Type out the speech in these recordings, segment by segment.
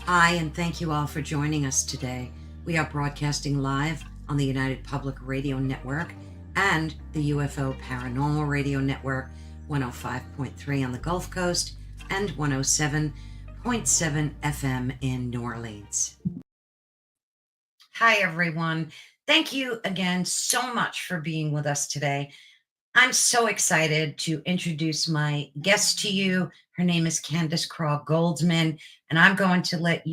Hi, and thank you all for joining us today. We are broadcasting live on the United Public Radio Network and the UFO Paranormal Radio Network, 105.3 on the Gulf Coast and 107.7 FM in New Orleans. Hi, everyone. Thank you again so much for being with us today. I'm so excited to introduce my guest to you. Her name is Candace Craw-Goldman, and I'm going to let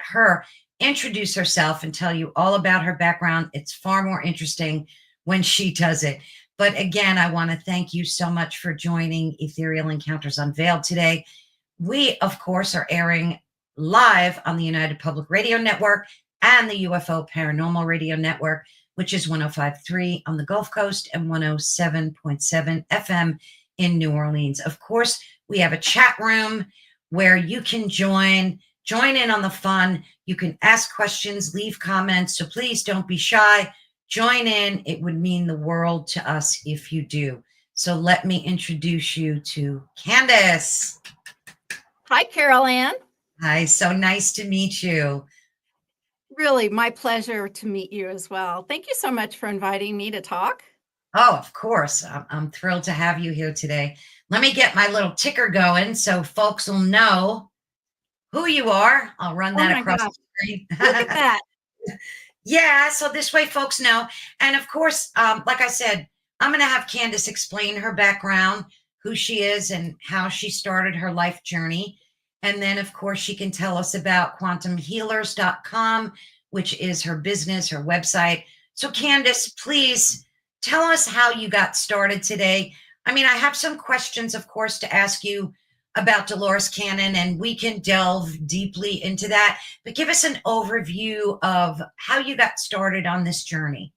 her introduce herself and tell you all about her background. It's far more interesting when she does it. But again, I want to thank you so much for joining Ethereal Encounters Unveiled today. We, of course, are airing live on the United Public Radio Network and the UFO Paranormal Radio Network, which is 105.3 on the Gulf Coast and 107.7 FM in New Orleans. Of course, we have a chat room where you can join in on the fun. You can ask questions, leave comments, so please don't be shy. Join in. It would mean the world to us if you do. So let me introduce you to Candace. Hi, Carol Ann. Hi, so nice to meet you. Really, my pleasure to meet you as well. Thank you so much for inviting me to talk. Oh, of course. I'm thrilled to have you here today. Let me get my little ticker going so folks will know who you are. I'll run that across the screen. Look at that. Yeah, so this way folks know. And of course, like I said, I'm going to have Candace explain her background, who she is, and how she started her life journey. And then, of course, she can tell us about quantumhealers.com, which is her business, her website. So, Candace, please tell us how you got started today. I mean, I have some questions, of course, to ask you about Dolores Cannon, and we can delve deeply into that. But give us an overview of how you got started on this journey.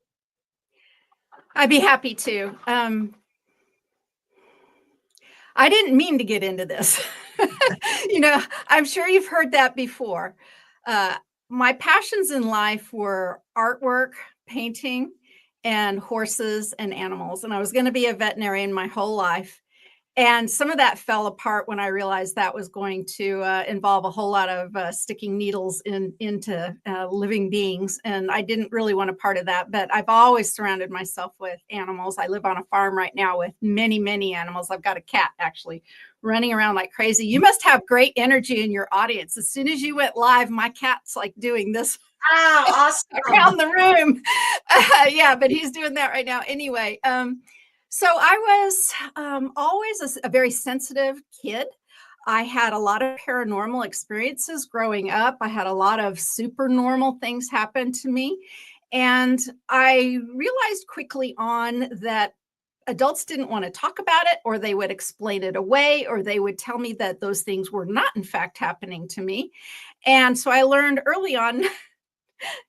I'd be happy to. I didn't mean to get into this. I'm sure you've heard that before. My passions in life were artwork, painting, and horses and animals. And I was going to be a veterinarian my whole life. And some of that fell apart when I realized that was going to involve a whole lot of sticking needles into living beings. And I didn't really want a part of that. But I've always surrounded myself with animals. I live on a farm right now with many, many animals. I've got a cat actually running around like crazy. You must have great energy in your audience. As soon as you went live, my cat's like doing this. Oh, awesome. Around the room. Yeah, but he's doing that right now. Anyway, so I was always a very sensitive kid. I had a lot of paranormal experiences growing up. I had a lot of supernormal things happen to me. And I realized quickly on that adults didn't want to talk about it, or they would explain it away, or they would tell me that those things were not, in fact, happening to me. And so I learned early on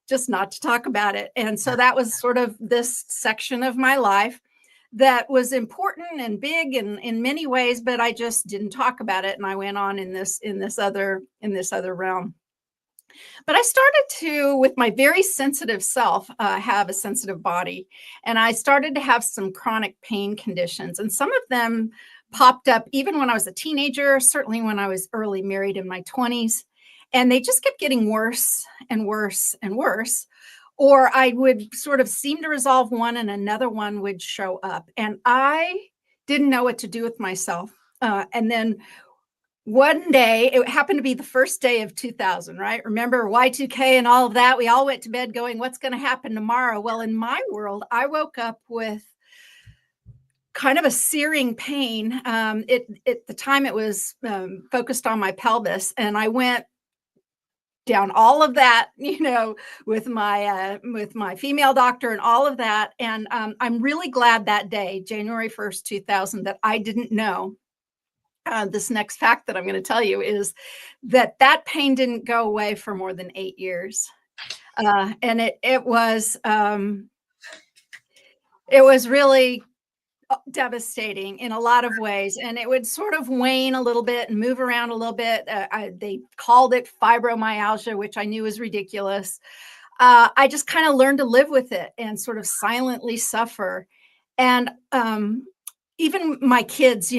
just not to talk about it. And so that was sort of this section of my life that was important and big in many ways, but I just didn't talk about it. And I went on in this other realm. But I started to, with my very sensitive self, have a sensitive body. And I started to have some chronic pain conditions. And some of them popped up even when I was a teenager, certainly when I was early married in my 20s. And they just kept getting worse and worse and worse. Or I would sort of seem to resolve one and another one would show up. And I didn't know what to do with myself. And then one day, it happened to be the first day of 2000, right? Remember Y2K and all of that? We all went to bed going, what's going to happen tomorrow? Well, in my world, I woke up with kind of a searing pain. At the time, it was focused on my pelvis. And I went down all of that, with my female doctor and all of that. And I'm really glad that day, January 1st, 2000, that I didn't know. This next fact that I'm going to tell you is that pain didn't go away for more than 8 years. And it was really devastating in a lot of ways. And it would sort of wane a little bit and move around a little bit. They called it fibromyalgia, which I knew was ridiculous. I just kind of learned to live with it and sort of silently suffer. And even my kids,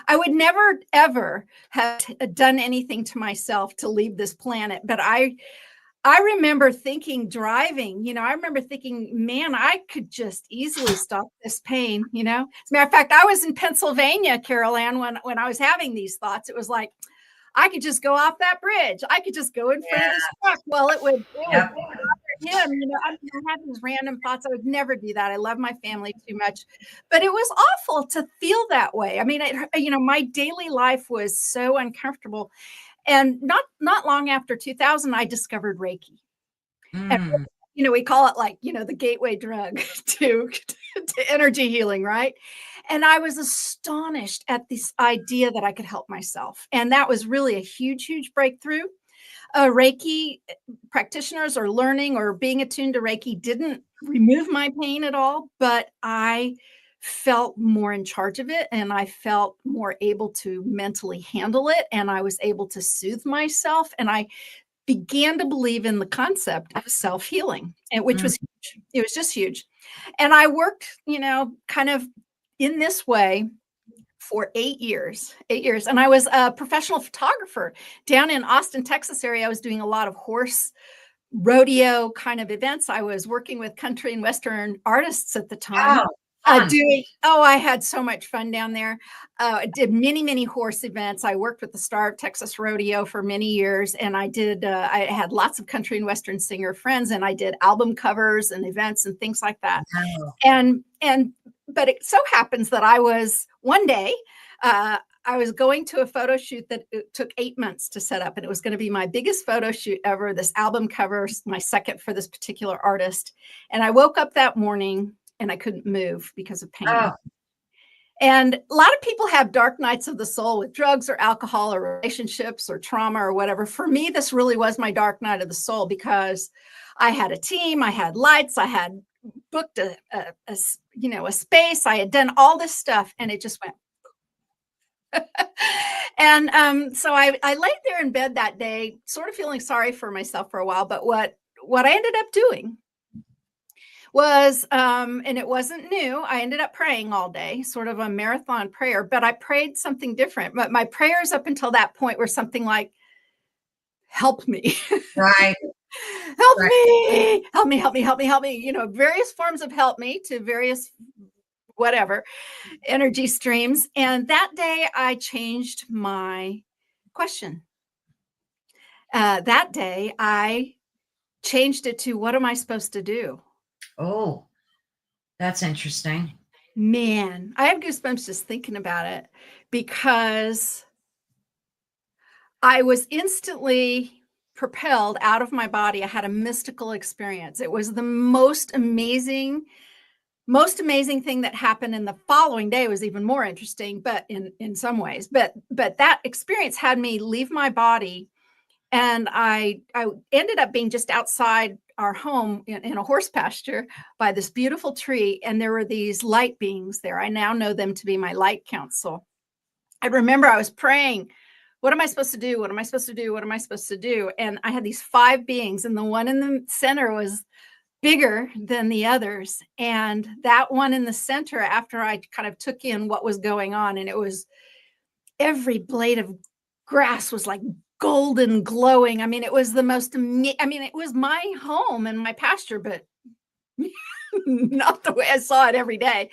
I would never, ever have done anything to myself to leave this planet. But I remember thinking, driving, I remember thinking, man, I could just easily stop this pain, As a matter of fact, I was in Pennsylvania, Carol Ann, when I was having these thoughts. It was like, I could just go off that bridge. I could just go in front of this truck. Well, it would Yep. bother him. I had these random thoughts. I would never do that. I love my family too much, but it was awful to feel that way. I mean, my daily life was so uncomfortable. And not long after 2000, I discovered Reiki. And, we call it like, the gateway drug to energy healing, right? And I was astonished at this idea that I could help myself. And that was really a huge, huge breakthrough. Reiki practitioners or learning or being attuned to Reiki didn't remove my pain at all, but I felt more in charge of it, and I felt more able to mentally handle it, and I was able to soothe myself, and I began to believe in the concept of self-healing, and which was huge. It was just huge. And I worked, kind of in this way for 8 years. And I was a professional photographer down in Austin, Texas area. I was doing a lot of horse rodeo kind of events. I was working with country and Western artists at the time. Wow. I had so much fun down there. I did many, many horse events. I worked with the Star of Texas Rodeo for many years, and I had lots of country and Western singer friends, and I did album covers and events and things like that. Wow. But it so happens that one day, I was going to a photo shoot that it took 8 months to set up, and it was going to be my biggest photo shoot ever. This album cover, my second for this particular artist. And I woke up that morning and I couldn't move because of pain. Oh. And a lot of people have dark nights of the soul with drugs or alcohol or relationships or trauma or whatever. For me, this really was my dark night of the soul because I had a team, I had lights, I had booked a space, I had done all this stuff, and it just went. And so I laid there in bed that day, sort of feeling sorry for myself for a while. But what I ended up doing was, and it wasn't new, I ended up praying all day, sort of a marathon prayer, but I prayed something different. But my prayers up until that point were something like, help me. Right. Help me, help me, help me, help me, help me. Various forms of help me to various whatever energy streams. And that day I changed my question. That day I changed it to, what am I supposed to do? Oh, that's interesting. Man, I have goosebumps just thinking about it, because I was instantly propelled out of my body. I had a mystical experience. It was the most amazing thing that happened. And the following day was even more interesting, but in some ways. But that experience had me leave my body, and I ended up being just outside our home in a horse pasture by this beautiful tree, and there were these light beings there. I now know them to be my light council. I remember I was praying, what am I supposed to do? What am I supposed to do? What am I supposed to do? And I had these 5 beings, and the one in the center was bigger than the others. And that one in the center, after I kind of took in what was going on, and it was every blade of grass was like golden glowing. I mean, it was the most, it was my home and my pasture, but not the way I saw it every day.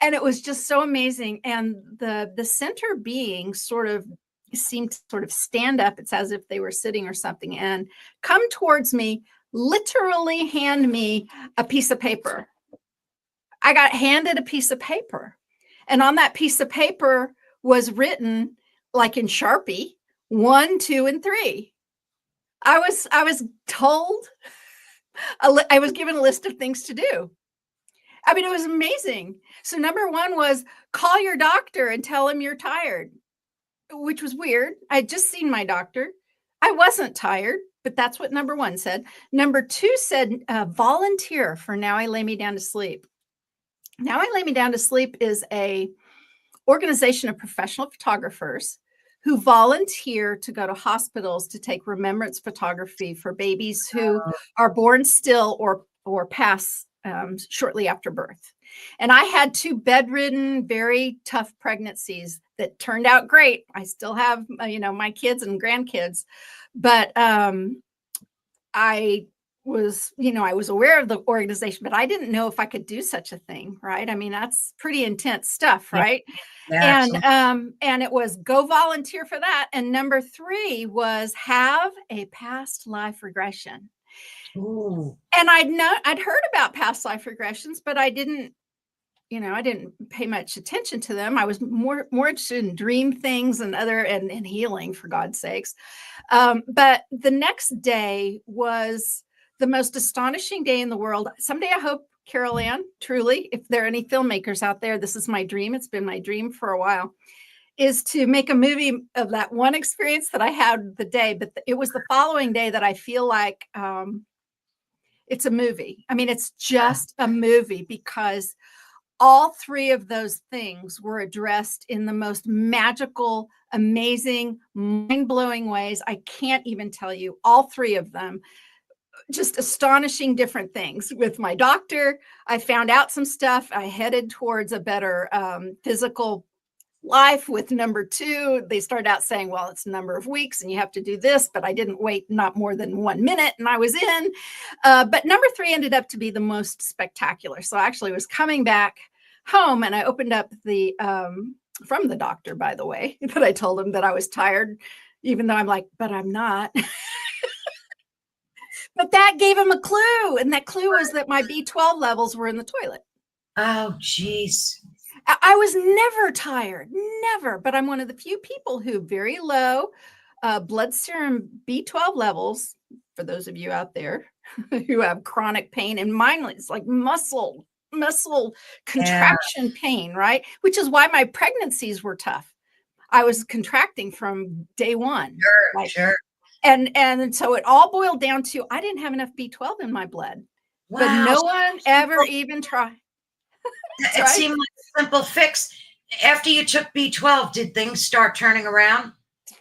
And it was just so amazing. And the center being sort of seemed to sort of stand up. It's as if they were sitting or something, and come towards me, literally hand me a piece of paper. I got handed a piece of paper, and on that piece of paper was written, like in Sharpie, 1, 2, and 3. I was told, I was given a list of things to do. I mean, it was amazing. So number 1 was, call your doctor and tell him you're tired, which was weird. I had just seen my doctor. I wasn't tired, but that's what number 1 said. Number 2 said, volunteer for Now I Lay Me Down to Sleep. Now I Lay Me Down to Sleep is a organization of professional photographers who volunteer to go to hospitals to take remembrance photography for babies who are born still or pass shortly after birth. And I had 2 bedridden, very tough pregnancies that turned out great. I still have, my kids and grandkids, but I I was aware of the organization, but I didn't know if I could do such a thing, right? I mean, that's pretty intense stuff, Yeah, right? yeah, And absolutely. and it was go volunteer for that. And number 3 was have a past life regression. Ooh, And I'd heard about past life regressions, but I didn't pay much attention to them. I was more interested in dream things and and healing, for God's sakes. But the next day was the most astonishing day in the world. Someday I hope, Carol Ann, truly, if there are any filmmakers out there, this is my dream. It's been my dream for a while, is to make a movie of that one experience that I had the day. But it was the following day that I feel like it's a movie. I mean, it's just a movie because all 3 of those things were addressed in the most magical, amazing, mind-blowing ways. I can't even tell you all 3 of them. Just astonishing different things. With my doctor, I found out some stuff. I headed towards a better physical life. With number 2, they started out saying, well, it's a number of weeks and you have to do this, but I didn't wait not more than 1 minute and I was in. But number 3 ended up to be the most spectacular. So I actually was coming back home and I opened up the from the doctor, by the way, that I told him that I was tired, even though I'm like, but I'm not. But that gave him a clue, and that clue was that my B12 levels were in the toilet. oh, geez. I was never tired, never. But I'm one of the few people who very low blood serum B12 levels. For those of you out there who have chronic pain, and mine is like muscle Yeah, contraction pain, right? Which is why my pregnancies were tough. I was contracting from day one, sure, like, sure. and so it all boiled down to I didn't have enough B12 in my blood, but Wow. no So one ever simple. even tried. That's It right. seemed like a simple fix. After you took B12, did things start turning around?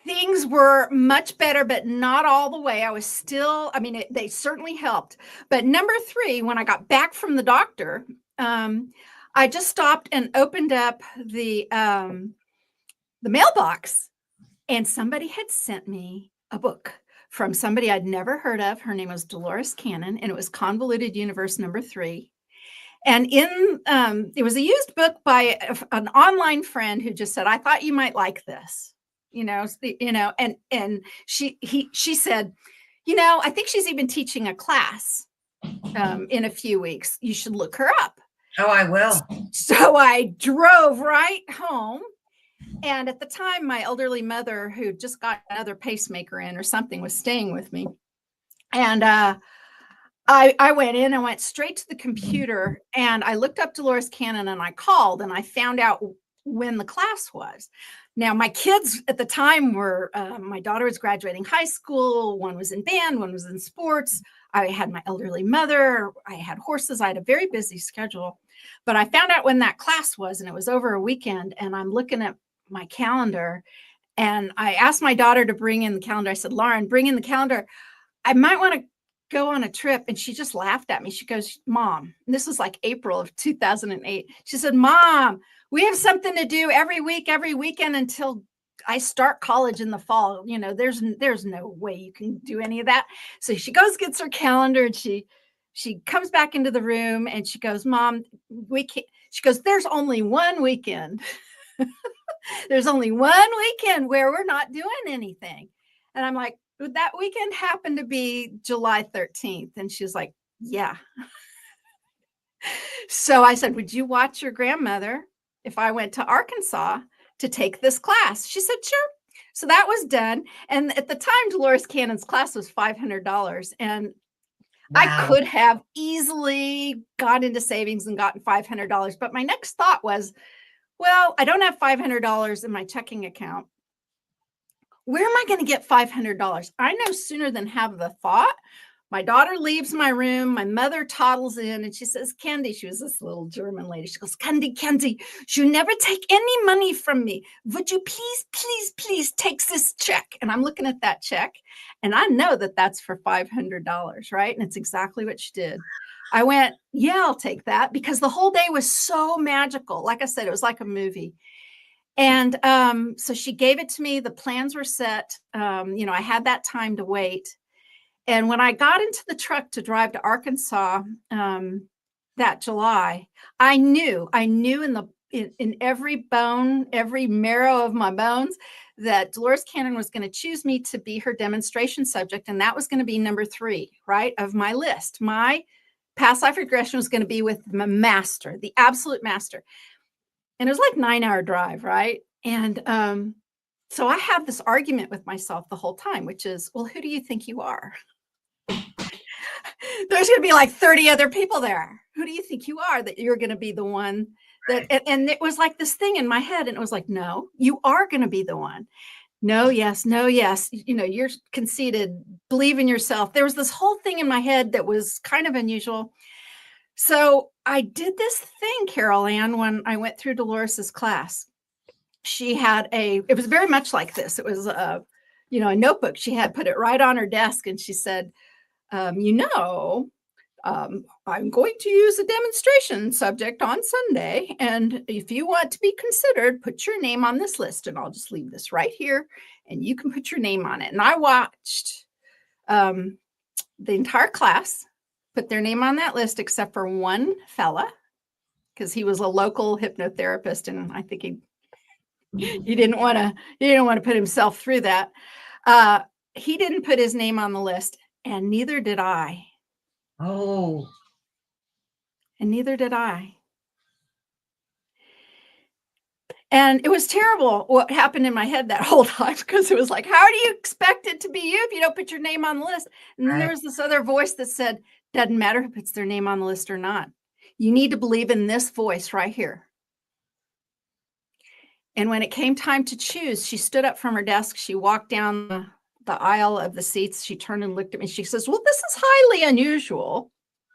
Things were much better, but not all the way. I was still, I mean, they certainly helped. But number 3, when I got back from the doctor, I just stopped and opened up the mailbox, and somebody had sent me a book from somebody I'd never heard of. Her name was Dolores Cannon, and it was Convoluted Universe number 3. And it was a used book by an online friend who just said, I thought you might like this, and she said, I think she's even teaching a class in a few weeks. You should look her up. Oh, I will. So I drove right home. And at the time, my elderly mother, who just got another pacemaker in or something, was staying with me. And I went in and went straight to the computer and I looked up Dolores Cannon and I called and I found out when the class was. Now, my kids at the time were, my daughter was graduating high school. One was in band, one was in sports. I had my elderly mother. I had horses. I had a very busy schedule. But I found out when that class was, and it was over a weekend. And I'm looking at my calendar and I asked my daughter to bring in the calendar. I said, Lauren, bring in the calendar. I might want to go on a trip. And she just laughed at me. She goes, Mom, and this was like April of 2008. She said, Mom, we have something to do every week, every weekend until I start college in the fall. There's no way you can do any of that. So she goes, gets her calendar, and she comes back into the room and she goes, Mom, we can't. She goes, there's only one weekend. There's only one weekend where we're not doing anything. And I'm like, would that weekend happen to be July 13th? And she was like, yeah. So I said, would you watch your grandmother if I went to Arkansas to take this class? She said, sure. So that was done. And at the time, Dolores Cannon's class was $500. And I Wow. could have easily got into savings and gotten $500. But my next thought was, well, I don't have $500 in my checking account. Where am I going to get $500? I know sooner than have the thought. My daughter leaves my room. My mother toddles in and she says, Candy, she was this little German lady. She goes, Candy, you never take any money from me. Would you please take this check? And I'm looking at that check and I know that that's for $500, right? And it's exactly what she did. I went, yeah, I'll take that, because the whole day was so magical. Like I said, it was like a movie. And so she gave it to me. The plans were set. I had that time to wait. And when I got into the truck to drive to Arkansas that July, I knew in every bone, every marrow of my bones, that Dolores Cannon was going to choose me to be her demonstration subject. And that was going to be number 3, right, of my list. My past life regression was going to be with my master, the absolute master. And it was like 9-hour drive, right? And so I had this argument with myself the whole time, which is, well, who do you think you are? There's going to be like 30 other people there. Who do you think you are that you're going to be the one that, and it was like this thing in my head. And it was like, no, you are going to be the one. No, yes, no, yes. You're conceited, believe in yourself. There was this whole thing in my head that was kind of unusual. So I did this thing, Carol Ann, when I went through Dolores's class. She had it was very much like this. It was a notebook. She had put it right on her desk, and she said, I'm going to use a demonstration subject on Sunday. And if you want to be considered, put your name on this list. And I'll just leave this right here and you can put your name on it. And I watched the entire class put their name on that list, except for one fella, because he was a local hypnotherapist. And I think he didn't want to put himself through that. He didn't put his name on the list, and neither did I. Oh. And neither did I. And it was terrible what happened in my head that whole time, because it was like, how do you expect it to be you if you don't put your name on the list? And then there was this other voice that said, doesn't matter who puts their name on the list or not. You need to believe in this voice right here. And when it came time to choose, she stood up from her desk. She walked down the aisle of the seats. She turned and looked at me. She says, well, this is highly unusual,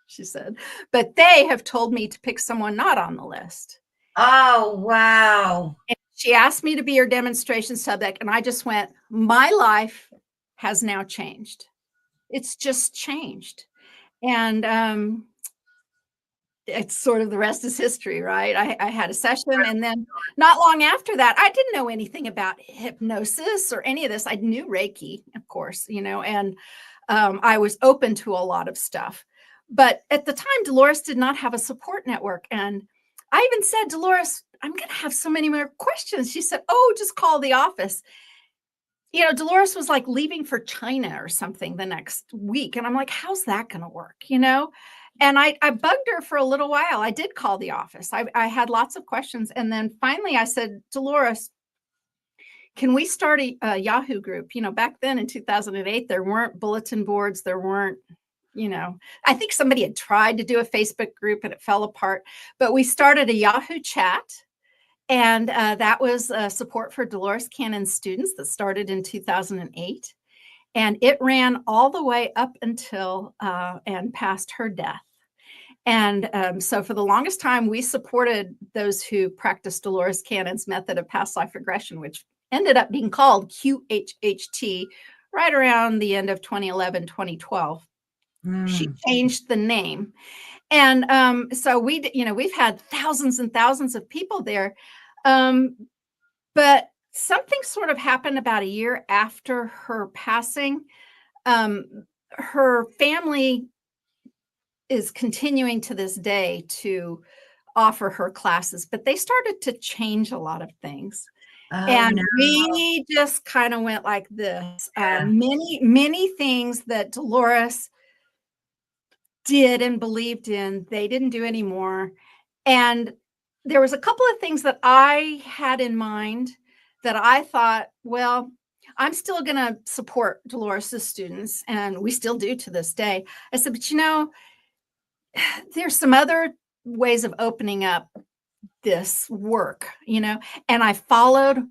she said, but they have told me to pick someone not on the list. Oh, wow. And she asked me to be her demonstration subject. And I just went, my life has now changed. It's just changed. And it's sort of the rest is history, right? I had a session, and then not long after that, I didn't know anything about hypnosis or any of this. I knew Reiki, of course, and I was open to a lot of stuff. But at the time, Dolores did not have a support network. And I even said, Dolores, I'm going to have so many more questions. She said, oh, just call the office. Dolores was like leaving for China or something the next week. And I'm like, how's that going to work? And I bugged her for a little while. I did call the office. I had lots of questions. And then finally I said, Dolores, can we start a Yahoo group? Back then in 2008, there weren't bulletin boards. There weren't, I think somebody had tried to do a Facebook group and it fell apart. But we started a Yahoo chat. And that was support for Dolores Cannon students that started in 2008. And it ran all the way up until and past her death. And so for the longest time, we supported those who practiced Dolores Cannon's method of past life regression, which ended up being called QHHT right around the end of 2011, 2012. She changed the name. And so we've had thousands and thousands of people there. But something sort of happened about a year after her passing. Her family is continuing to this day to offer her classes, but they started to change a lot of things. We just kind of went like this. Many things that Dolores did and believed in, they didn't do anymore. And there was a couple of things that I had in mind that I thought, well, I'm still going to support Dolores' students, and we still do to this day. I said, but there's some other ways of opening up this work, and I followed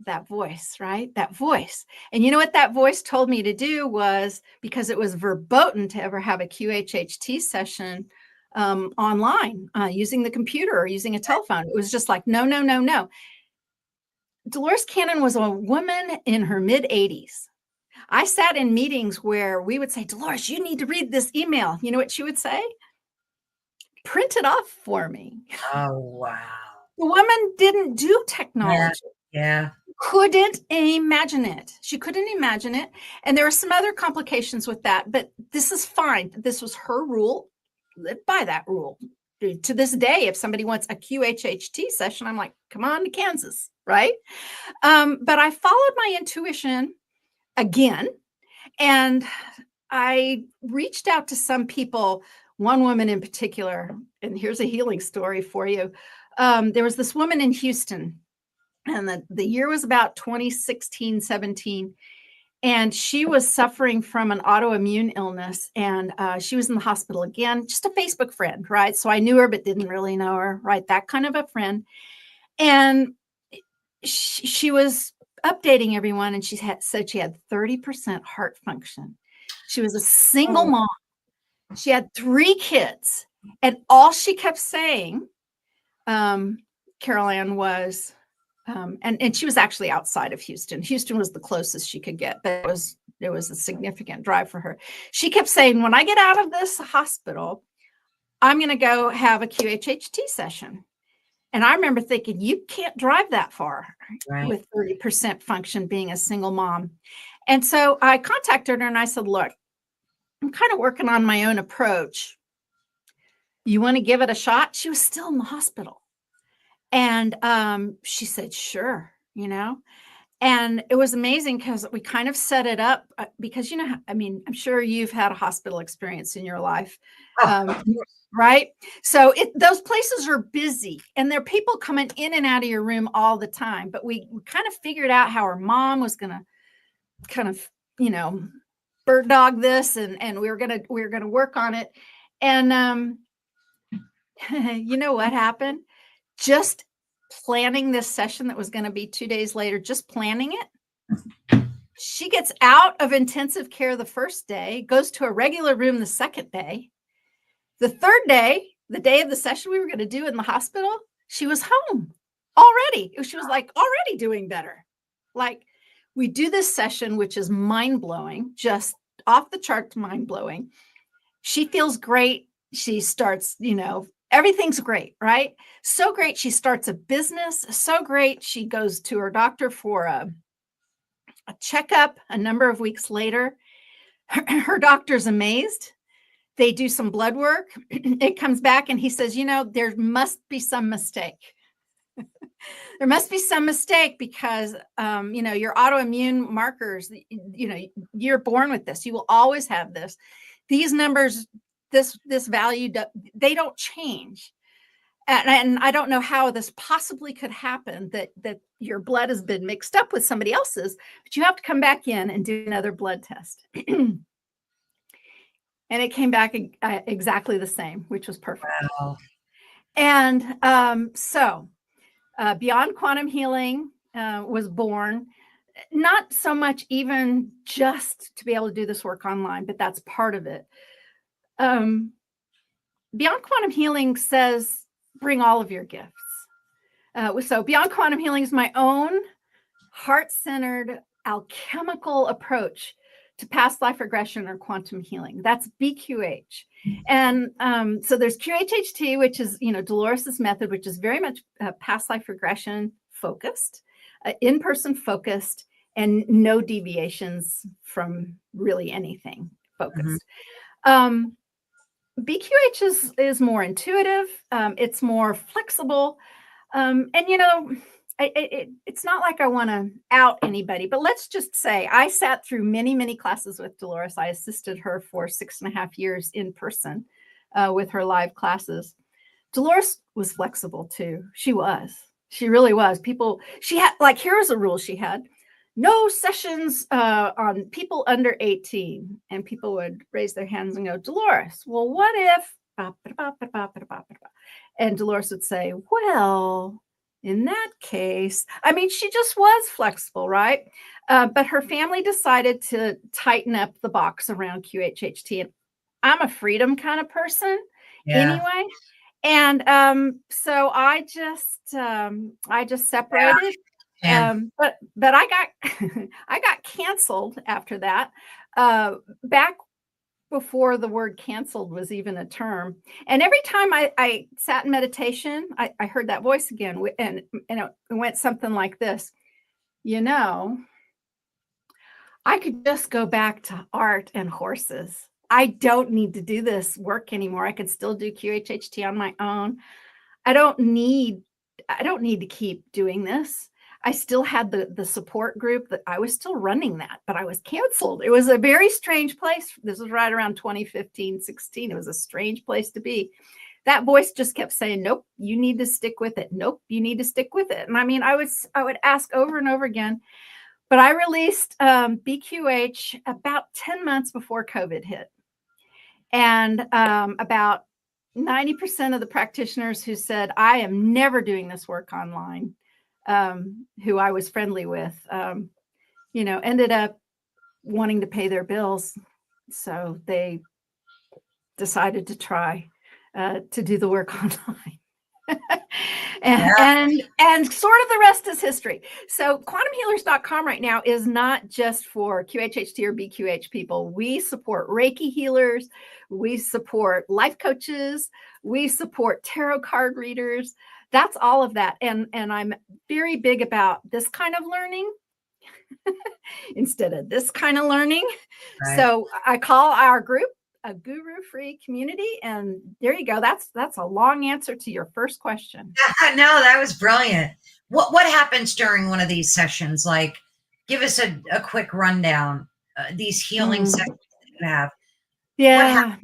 that voice, right? That voice. And you know what that voice told me to do was, because it was verboten to ever have a QHHT session online using the computer or using a telephone. It was just like, no, no, no, no. Dolores Cannon was a woman in her mid-80s. I sat in meetings where we would say, Dolores, you need to read this email. You know what she would say? Print it off for me. Oh, wow. The woman didn't do technology. Yeah. Couldn't imagine it. She couldn't imagine it. And there are some other complications with that, but this is fine. This was her rule. Live by that rule. To this day, if somebody wants a QHHT session, I'm like, come on to Kansas, right? But I followed my intuition again, and I reached out to some people, one woman in particular, and here's a healing story for you. There was this woman in Houston, and the year was about 2016, 17. And she was suffering from an autoimmune illness, and she was in the hospital again, just a Facebook friend, right? So I knew her, but didn't really know her, right? That kind of a friend. And she was updating everyone, and said she had 30% heart function. She was a single mom. She had 3 kids, and all she kept saying, Carol Ann, was, and she was actually outside of Houston. Houston was the closest she could get, but it was a significant drive for her. She kept saying, when I get out of this hospital, I'm going to go have a QHHT session. And I remember thinking, you can't drive that far with 30% function being a single mom. And so I contacted her and I said, look, I'm kind of working on my own approach. You want to give it a shot? She was still in the hospital. And she said, sure, and it was amazing because we kind of set it up because, I mean, I'm sure you've had a hospital experience in your life, right? So those places are busy, and there are people coming in and out of your room all the time. But we kind of figured out how her mom was going to kind of, bird dog this, and we were going to work on it. And you know what happened? Just planning this session that was going to be 2 days later, just planning it. She gets out of intensive care the first day, goes to a regular room the second day. The third day, the day of the session we were going to do in the hospital, she was home already. She was like already doing better. Like, we do this session, which is mind-blowing, just off the charts mind-blowing. She feels great. She starts, everything's great, right? So great. She starts a business. So great. She goes to her doctor for a checkup a number of weeks later. Her doctor's amazed. They do some blood work. It comes back and he says, there must be some mistake. There must be some mistake because, your autoimmune markers, you're born with this. You will always have this. These numbers, this value, they don't change. And I don't know how this possibly could happen, that your blood has been mixed up with somebody else's, but you have to come back in and do another blood test. And it came back exactly the same, which was perfect. Wow. And so Beyond Quantum Healing was born, not so much even just to be able to do this work online, but that's part of it. Beyond Quantum Healing says, bring all of your gifts. So Beyond Quantum Healing is my own heart-centered alchemical approach to past life regression or quantum healing. That's BQH. And so there's QHHT, which is, Dolores's method, which is very much past life regression focused, in-person focused, and no deviations from really anything focused. Mm-hmm. BQH is more intuitive. It's more flexible. And, it's not like I want to out anybody, but let's just say I sat through many, many classes with Dolores. I assisted her for 6.5 years in person with her live classes. Dolores was flexible too. She really was. She had, here's a rule she had. No sessions on people under 18. And people would raise their hands and go, Dolores, well, what if? And Dolores would say, well, in that case, she just was flexible, right? But her family decided to tighten up the box around QHHT. And I'm a freedom kind of person anyway. And so I just separated. But I got canceled after that, back before the word canceled was even a term. And every time I sat in meditation, I heard that voice again, and it went something like this. you know, I could just go back to art and horses. I don't need to do this work anymore. I could still do QHHT on my own. I don't need to keep doing this. I still had the support group that I was still running that, but I was canceled. It was a very strange place. This was right around 2015, 16. It was a strange place to be. That voice just kept saying, nope, you need to stick with it. Nope, you need to stick with it. And I mean, I would ask over and over again, but I released BQH about 10 months before COVID hit. And about 90% of the practitioners who said, I am never doing this work online, who I was friendly with, ended up wanting to pay their bills. So they decided to try to do the work online. and sort of the rest is history. So quantumhealers.com right now is not just for QHHT or BQH people. We support Reiki healers. We support life coaches. We support tarot card readers. That's all of that. And I'm very big about this kind of learning instead of this kind of learning. Right. So I call our group a guru-free community, and there you go. That's a long answer to your first question. No, that was brilliant. What happens during one of these sessions? Like, give us a quick rundown. These healing sessions that you have. Yeah,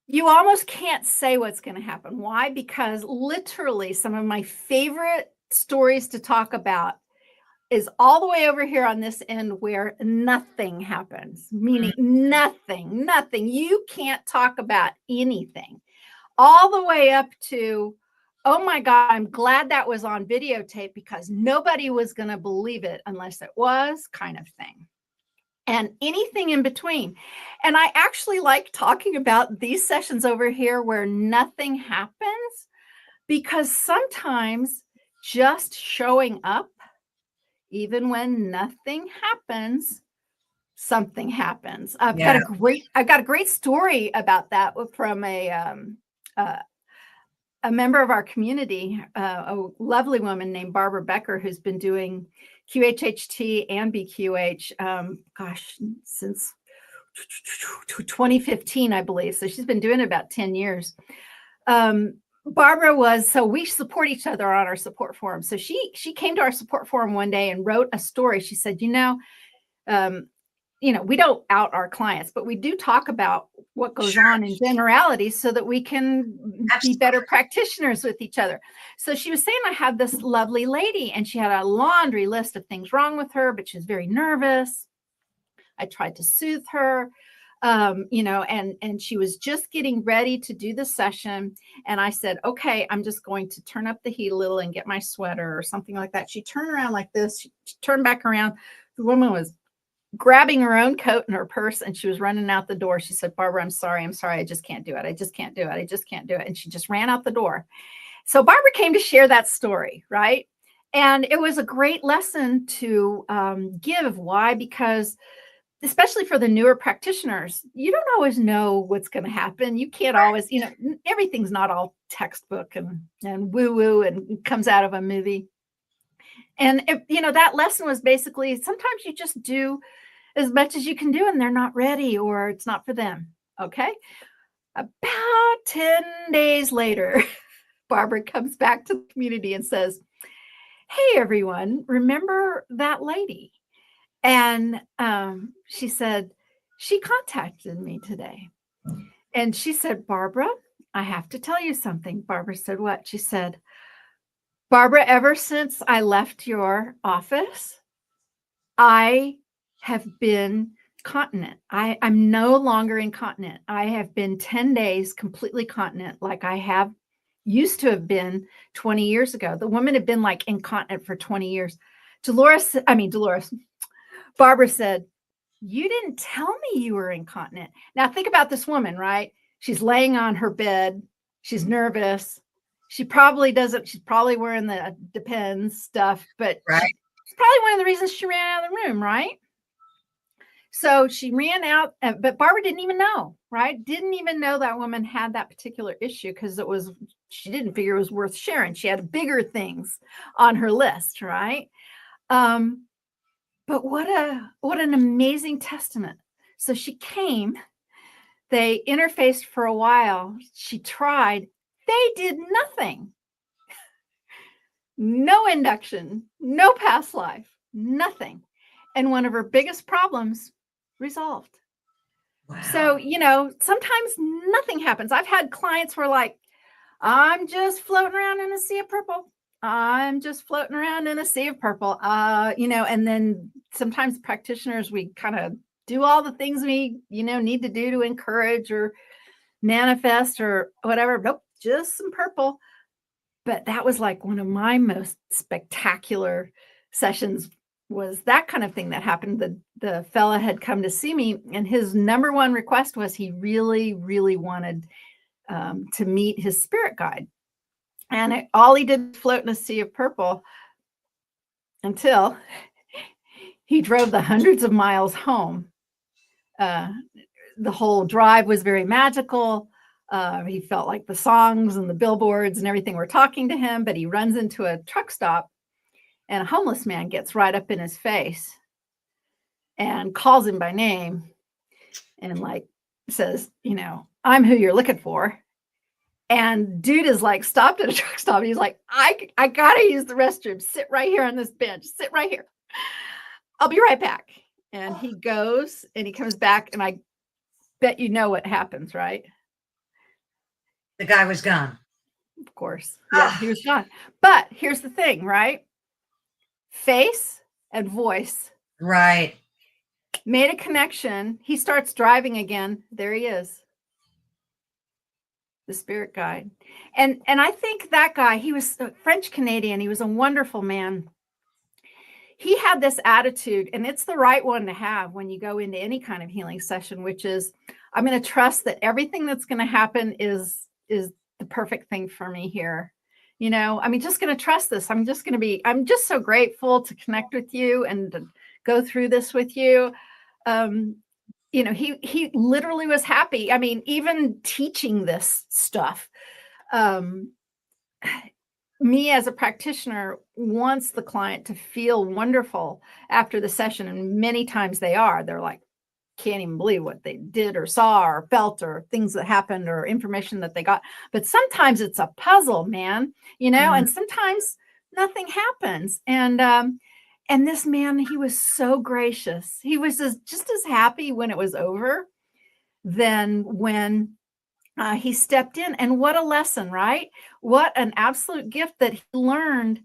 you almost can't say what's going to happen. Why? Because literally some of my favorite stories to talk about is all the way over here on this end where nothing happens, meaning nothing. You can't talk about anything. All the way up to, oh my God, I'm glad that was on videotape because nobody was going to believe it unless it was, kind of thing. And anything in between. And I actually like talking about these sessions over here where nothing happens, because sometimes just showing up, even when nothing happens, something happens. I've got a great story about that from a member of our community, a lovely woman named Barbara Becker, who's been doing QHHT and BQH, since 2015, I believe. So she's been doing it about 10 years. Barbara so we support each other on our support forum. So she came to our support forum one day and wrote a story. She said, we don't out our clients, but we do talk about what goes on in generalities so that we can be better practitioners with each other. So she was saying, I had this lovely lady and she had a laundry list of things wrong with her, but she was very nervous. I tried to soothe her, and she was just getting ready to do the session. And I said, okay, I'm just going to turn up the heat a little and get my sweater or something like that. She turned around like this. She turned back around. The woman was grabbing her own coat and her purse and she was running out the door. She said, Barbara, I'm sorry. I just can't do it. I just can't do it. And she just ran out the door. So Barbara came to share that story, right? And it was a great lesson to give. Why? Because especially for the newer practitioners, you don't always know what's going to happen. You can't always, everything's not all textbook and woo-woo and comes out of a movie. And, that lesson was basically sometimes you just do as much as you can do and they're not ready or it's not for them. Okay. About 10 days later, Barbara comes back to the community and says, hey, everyone, remember that lady? And she said, she contacted me today. And she said, Barbara, I have to tell you something. Barbara said, what? She said, Barbara, ever since I left your office, I have been continent. I'm no longer incontinent. I have been 10 days completely continent like I used to have been 20 years ago. The woman had been like incontinent for 20 years. Barbara said, you didn't tell me you were incontinent. Now think about this woman, right? She's laying on her bed. She's nervous. She's probably wearing the Depends stuff, but right. It's probably one of the reasons she ran out of the room, right? So she ran out, but Barbara didn't even know, right? Didn't even know that woman had that particular issue because she didn't figure it was worth sharing. She had bigger things on her list, right? But what an amazing testament. So she came, they interfaced for a while. She tried, they did nothing. No induction, no past life, nothing. And one of her biggest problems resolved. Wow. So, sometimes nothing happens. I've had clients who are like, I'm just floating around in a sea of purple. I'm just floating around in a sea of purple. And then sometimes practitioners, we kind of do all the things we, need to do to encourage or manifest or whatever. Nope, just some purple. But that was like one of my most spectacular sessions, was that kind of thing that happened. The fella had come to see me, and his number one request was he really, really wanted to meet his spirit guide. And all he did was float in a sea of purple until he drove the hundreds of miles home. The whole drive was very magical. He felt like the songs and the billboards and everything were talking to him, but he runs into a truck stop and a homeless man gets right up in his face and calls him by name and says, I'm who you're looking for. And dude is stopped at a truck stop. And he's like, I gotta use the restroom. Sit right here on this bench. Sit right here. I'll be right back. And he goes and he comes back, and I bet you know what happens, right? The guy was gone. Of course. Yeah, he was gone. But here's the thing, right? Face and voice. Right. Made a connection. He starts driving again. There he is. The spirit guide. And I think that guy, he was a French Canadian. He was a wonderful man. He had this attitude, and it's the right one to have when you go into any kind of healing session, which is, I'm going to trust that everything that's going to happen is the perfect thing for me here. I'm just going to trust this. I'm just so grateful to connect with you and to go through this with you. He literally was happy. I mean, even teaching this stuff, me as a practitioner wants the client to feel wonderful after the session. And many times they're like, can't even believe what they did or saw or felt or things that happened or information that they got. But sometimes it's a puzzle, man, and sometimes nothing happens. And this man, he was so gracious. He was just as happy when it was over than when he stepped in. And what a lesson, right? What an absolute gift that he learned.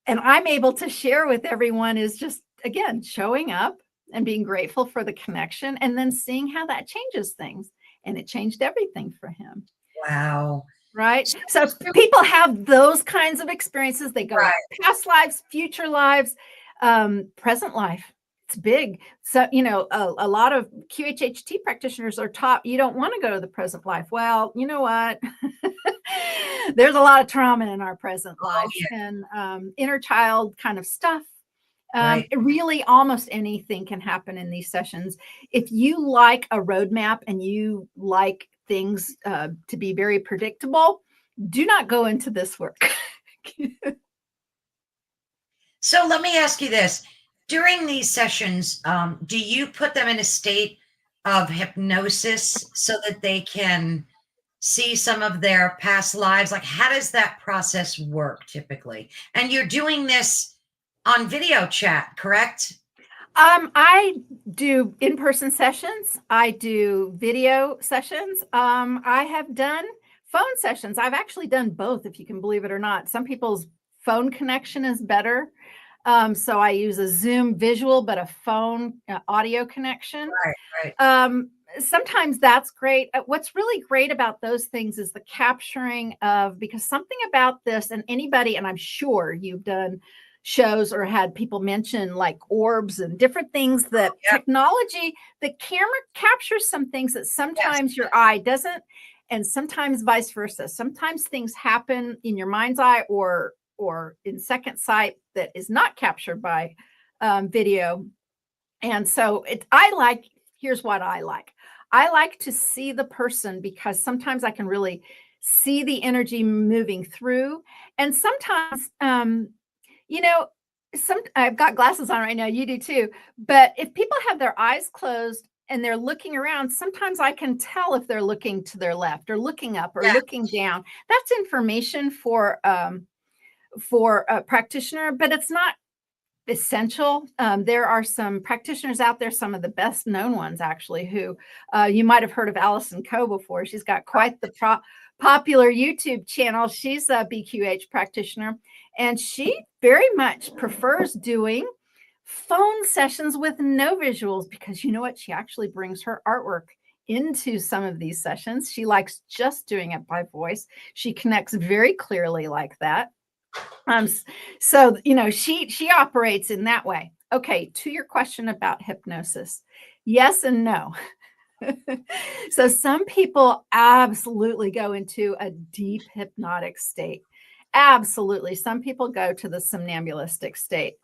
And I'm able to share with everyone is just, again, showing up and being grateful for the connection and then seeing how that changes things. And it changed everything for him. Wow. Right. So people have those kinds of experiences. They go past lives, future lives, present life. It's big. So, a lot of QHHT practitioners are taught you don't want to go to the present life. Well, you know what? There's a lot of trauma in our present life and inner child kind of stuff. Really, almost anything can happen in these sessions. If you like a roadmap and you like things to be very predictable, do not go into this work. So let me ask you this. During these sessions, do you put them in a state of hypnosis so that they can see some of their past lives? Like, how does that process work typically? And you're doing this on video chat, correct? I do in-person sessions. I do video sessions. I have done phone sessions. I've actually done both, if you can believe it or not. Some people's phone connection is better. So I use a Zoom visual, but a phone audio connection. Right. Sometimes that's great. What's really great about those things is the capturing of, because something about this, and anybody, and I'm sure you've done shows or had people mention like orbs and different things that technology, the camera captures some things that sometimes your eye doesn't, and sometimes vice versa. Sometimes things happen in your mind's eye or in second sight that is not captured by video. And so here's what I like. I like to see the person because sometimes I can really see the energy moving through. And sometimes, you know, I've got glasses on right now, you do too. But if people have their eyes closed and they're looking around, sometimes I can tell if they're looking to their left or looking up or Yeah. looking down. That's information for a practitioner, but it's not essential. There are some practitioners out there, some of the best known ones actually, who you might have heard of Allison Coe before. She's got quite the popular YouTube channel. She's a BQH practitioner, and she very much prefers doing phone sessions with no visuals because you know what? She actually brings her artwork into some of these sessions. She likes just doing it by voice. She connects very clearly like that. So she operates in that way. Okay, to your question about hypnosis, yes and no. So some people absolutely go into a deep hypnotic state. Absolutely. Some people go to the somnambulistic state.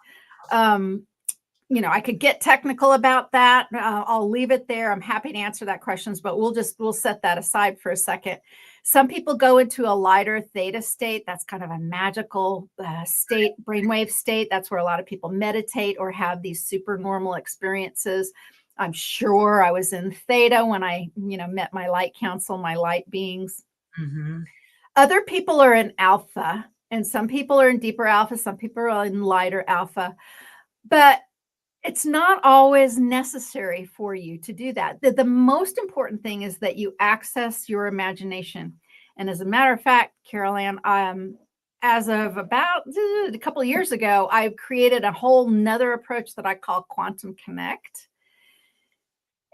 I could get technical about that. I'll leave it there. I'm happy to answer that questions, but we'll set that aside for a second. Some people go into a lighter theta state. That's kind of a magical state, brainwave state. That's where a lot of people meditate or have these super normal experiences. I'm sure I was in theta when I, met my light council, my light beings. Mm-hmm. Other people are in alpha, and some people are in deeper alpha. Some people are in lighter alpha, but it's not always necessary for you to do that. The most important thing is that you access your imagination. And as a matter of fact, Carol Ann, as of about a couple of years ago, I've created a whole nother approach that I call Quantum Connect.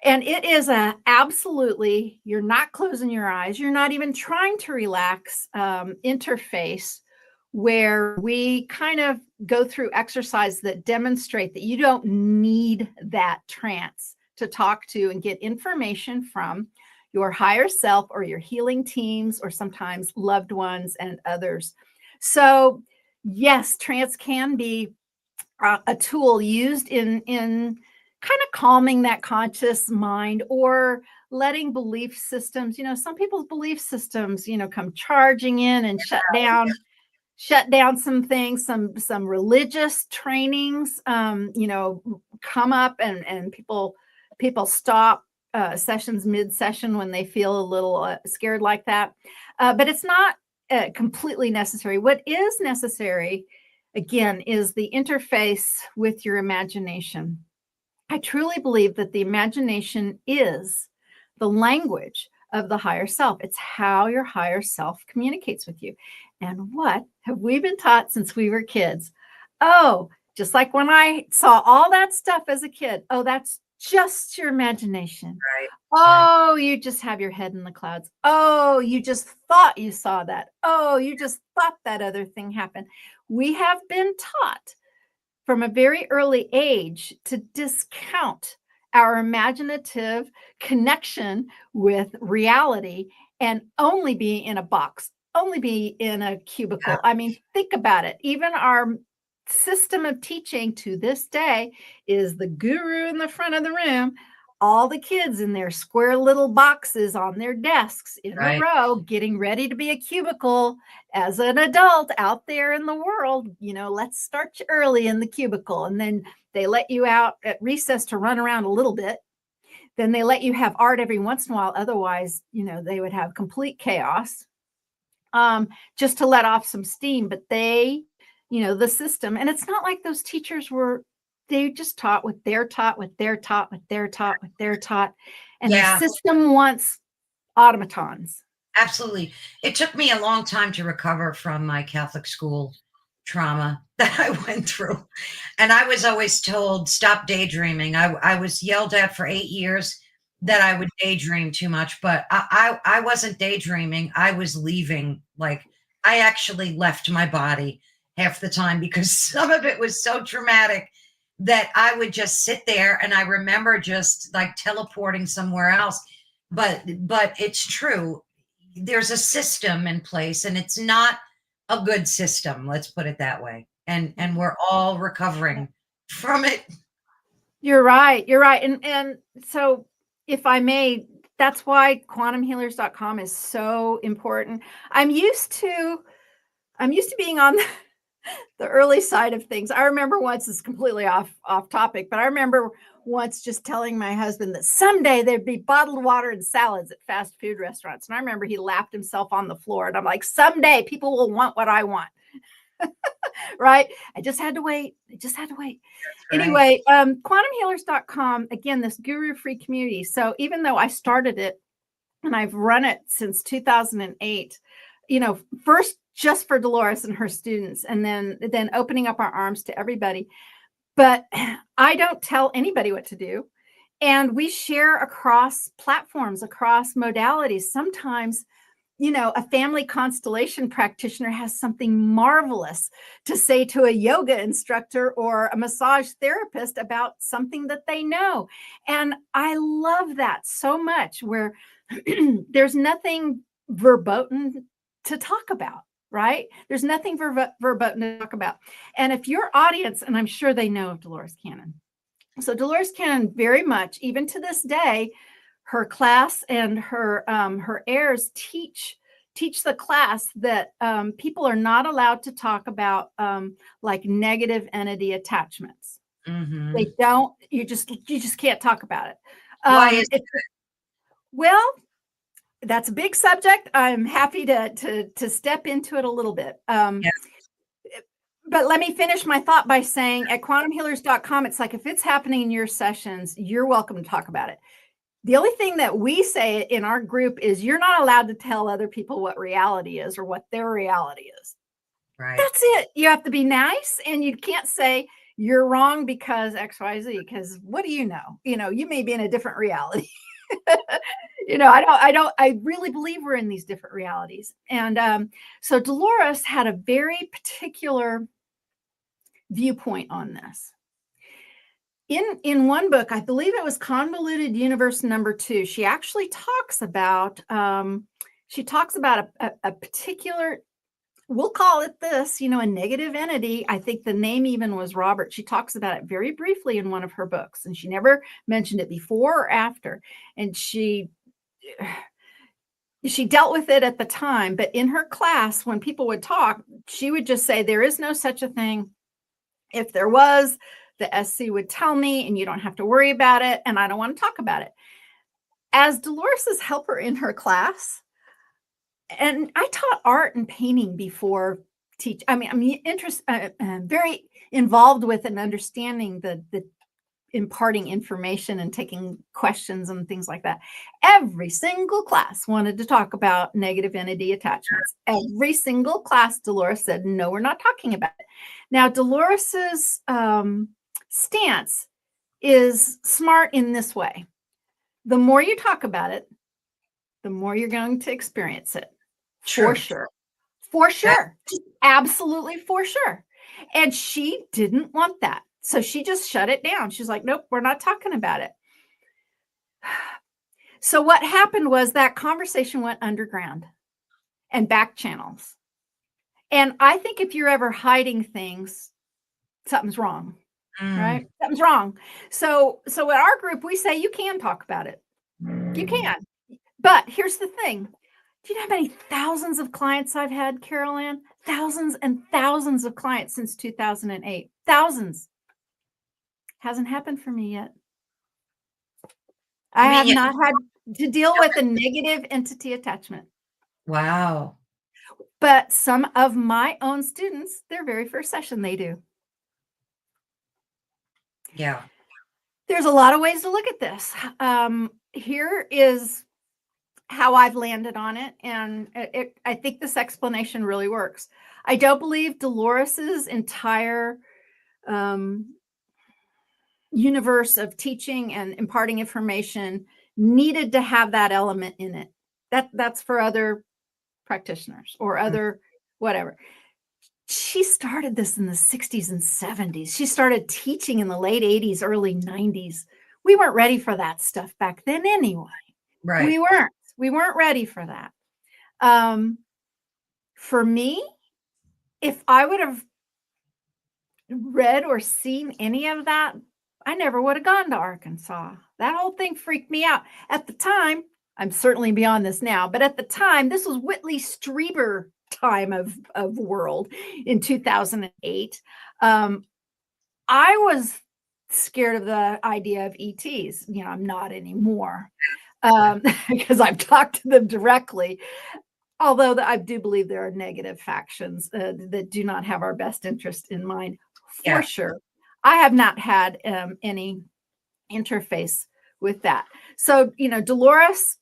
And it is absolutely, you're not closing your eyes. You're not even trying to relax interface where we kind of go through exercises that demonstrate that you don't need that trance to talk to and get information from your higher self or your healing teams or sometimes loved ones and others. So yes, trance can be a tool used in kind of calming that conscious mind or letting belief systems, some people's belief systems, come charging in and shut down some things, some religious trainings, come up and people stop sessions mid-session when they feel a little scared like that. But it's not completely necessary. What is necessary, again, is the interface with your imagination. I truly believe that the imagination is the language of the higher self. It's how your higher self communicates with you. And what have we been taught since we were kids? Oh, just like when I saw all that stuff as a kid. Oh, that's just your imagination. Right. Oh, you just have your head in the clouds. Oh, you just thought you saw that. Oh, you just thought that other thing happened. We have been taught from a very early age to discount our imaginative connection with reality and only be in a box, only be in a cubicle. I mean, think about it. Even our system of teaching to this day is the guru in the front of the room, all the kids in their square little boxes on their desks in a row, getting ready to be a cubicle as an adult out there in the world. Let's start you early in the cubicle. And then they let you out at recess to run around a little bit. Then they let you have art every once in a while. Otherwise, they would have complete chaos just to let off some steam. But the system, and it's not like those teachers they just taught what they're taught, what they're taught, what they're taught, what they're taught. And the system wants automatons. Absolutely. It took me a long time to recover from my Catholic school trauma that I went through. And I was always told, stop daydreaming. I was yelled at for 8 years that I would daydream too much, but I wasn't daydreaming. I was leaving. Like, I actually left my body half the time because some of it was so traumatic that I would just sit there, and I remember just like teleporting somewhere else. But it's true. There's a system in place, and it's not a good system. Let's put it that way. And we're all recovering from it. You're right. You're right. And so if I may, that's why quantumhealers.com is so important. I'm used to being on the early side of things. I remember once, it's completely off topic, but I remember once just telling my husband that someday there'd be bottled water and salads at fast food restaurants. And I remember he laughed himself on the floor. And I'm like, someday people will want what I want. Right? I just had to wait. Right. Anyway, quantumhealers.com, again, this guru free community. So even though I started it and I've run it since 2008, first just for Dolores and her students, and then opening up our arms to everybody. But I don't tell anybody what to do. And we share across platforms, across modalities. Sometimes, a family constellation practitioner has something marvelous to say to a yoga instructor or a massage therapist about something that they know. And I love that so much, where there's nothing verboten to talk about, right? There's nothing verboten to talk about. And if your audience, and I'm sure they know of Dolores Cannon. So Dolores Cannon, very much, even to this day, her class and her heirs teach the class that people are not allowed to talk about like negative entity attachments. Mm-hmm. They don't. You just can't talk about it. Why is well, that's a big subject. I'm happy to step into it a little bit. Yeah. But let me finish my thought by saying at quantumhealers.com, it's like, if it's happening in your sessions, you're welcome to talk about it. The only thing that we say in our group is you're not allowed to tell other people what reality is or what their reality is. Right. That's it. You have to be nice, and you can't say you're wrong because XYZ, because what do you know? You may be in a different reality. I really believe we're in these different realities. And so Dolores had a very particular viewpoint on this. In one book, I believe it was Convoluted Universe #2, she actually talks about a particular, we'll call it this, a negative entity. I think the name even was Robert. She talks about it very briefly in one of her books, and she never mentioned it before or after. And she dealt with it at the time, but in her class, when people would talk, she would just say, there is no such a thing. If there was, the SC would tell me, and you don't have to worry about it, and I don't want to talk about it. As Dolores's helper in her class, and I taught art and painting before teach. I'm very involved with and understanding the imparting information and taking questions and things like that. Every single class wanted to talk about negative entity attachments. Every single class, Dolores said, no, we're not talking about it. Now, Dolores's stance is smart in this way. The more you talk about it, the more you're going to experience it. For sure. For sure. Absolutely for sure. And she didn't want that. So she just shut it down. She's like, nope, we're not talking about it. So what happened was that conversation went underground and back channels. And I think if you're ever hiding things, something's wrong, right? Something's wrong. So at our group, we say you can talk about it. You can. But here's the thing. Do you know how many thousands of clients I've had, Carol Ann? Thousands and thousands of clients since 2008. Thousands. Hasn't happened for me yet. I have not had to deal with a negative entity attachment. Wow. But some of my own students, their very first session, they do. Yeah. There's a lot of ways to look at this. Here is how I've landed on it. And I think this explanation really works. I don't believe Dolores's entire universe of teaching and imparting information needed to have that element in it. That's for other practitioners or other whatever. She started this in the 60s and 70s. She started teaching in the late 80s, early 90s. We weren't ready for that stuff back then anyway. Right. We weren't ready for that. For me, if I would have read or seen any of that, I never would have gone to Arkansas. That whole thing freaked me out. At the time, I'm certainly beyond this now, but at the time, this was Whitley Strieber time of world in 2008. I was scared of the idea of ETs. I'm not anymore, because I've talked to them directly. Although I do believe there are negative factions that do not have our best interest in mind, for sure. I have not had any interface with that. So, Dolores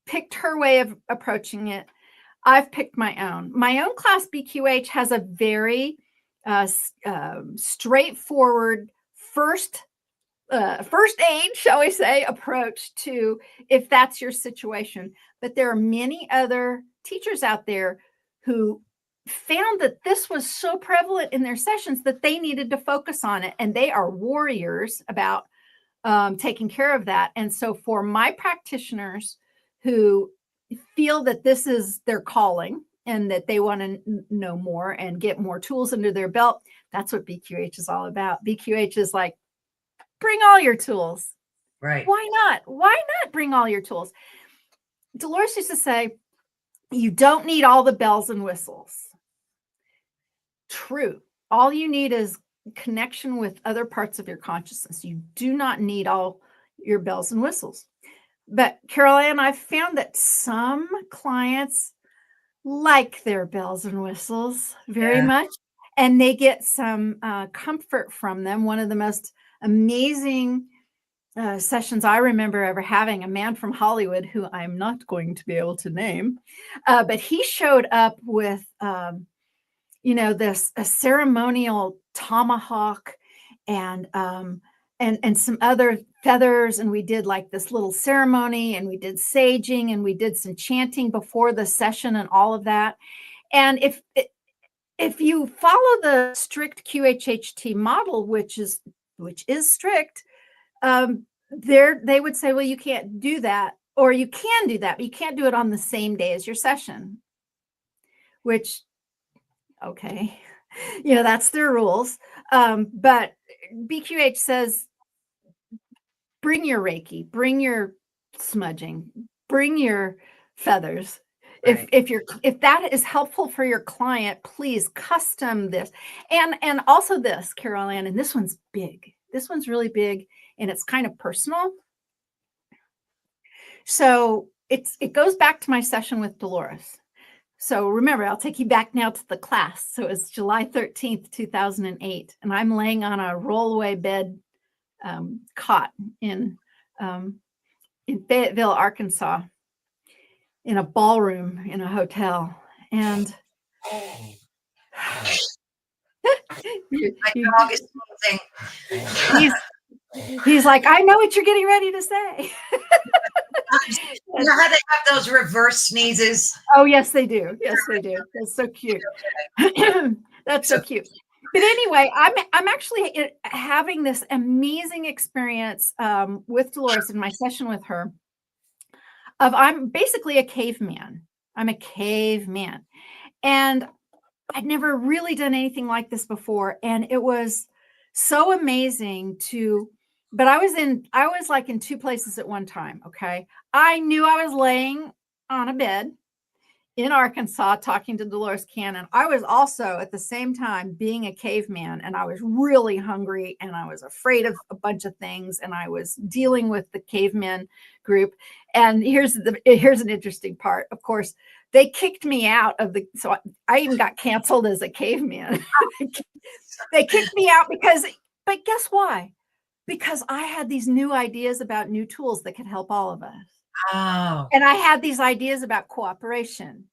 picked her way of approaching it. I've picked my own. My own class, BQH, has a very straightforward first aid, shall we say, approach to if that's your situation. But there are many other teachers out there who found that this was so prevalent in their sessions that they needed to focus on it. And they are warriors about taking care of that. And so for my practitioners who feel that this is their calling and that they want to know more and get more tools under their belt, that's what BQH is all about. BQH is like, bring all your tools. Right. Why not? Why not bring all your tools? Dolores used to say, you don't need all the bells and whistles. True. All you need is connection with other parts of your consciousness. You do not need all your bells and whistles. But Carol Ann, I've found that some clients like their bells and whistles very much, and they get some comfort from them. One of the most amazing sessions I remember ever having, a man from Hollywood who I'm not going to be able to name, but he showed up with, a ceremonial tomahawk and some other feathers. And we did like this little ceremony and we did saging and we did some chanting before the session and all of that. And if you follow the strict QHHT model, which is strict, they would say, well, you can't do that, or you can do that, but you can't do it on the same day as your session, which, okay, that's their rules. But BQH says, bring your Reiki, bring your smudging, bring your feathers. Right. If that is helpful for your client, please custom this. And also this, Carol Ann, and this one's big. This one's really big and it's kind of personal. So it goes back to my session with Dolores. So remember, I'll take you back now to the class. So it's July 13th, 2008, and I'm laying on a rollaway bed cot in Fayetteville, Arkansas, in a ballroom in a hotel. And my dog is moving. He's like, I know what you're getting ready to say. You know how they have those reverse sneezes? Oh, yes, they do. Yes, they do. That's so cute. That's so cute. But anyway, I'm actually having this amazing experience with Dolores in my session with her. I'm basically a caveman. I'm a caveman. And I'd never really done anything like this before. And it was so amazing but I was like in two places at one time. Okay. I knew I was laying on a bed in Arkansas talking to Dolores Cannon. I was also at the same time being a caveman, and I was really hungry and I was afraid of a bunch of things, and I was dealing with the caveman group. And here's an interesting part. Of course, they kicked me out of so I even got canceled as a caveman. They kicked me out but guess why? Because I had these new ideas about new tools that could help all of us. Oh. And I had these ideas about cooperation.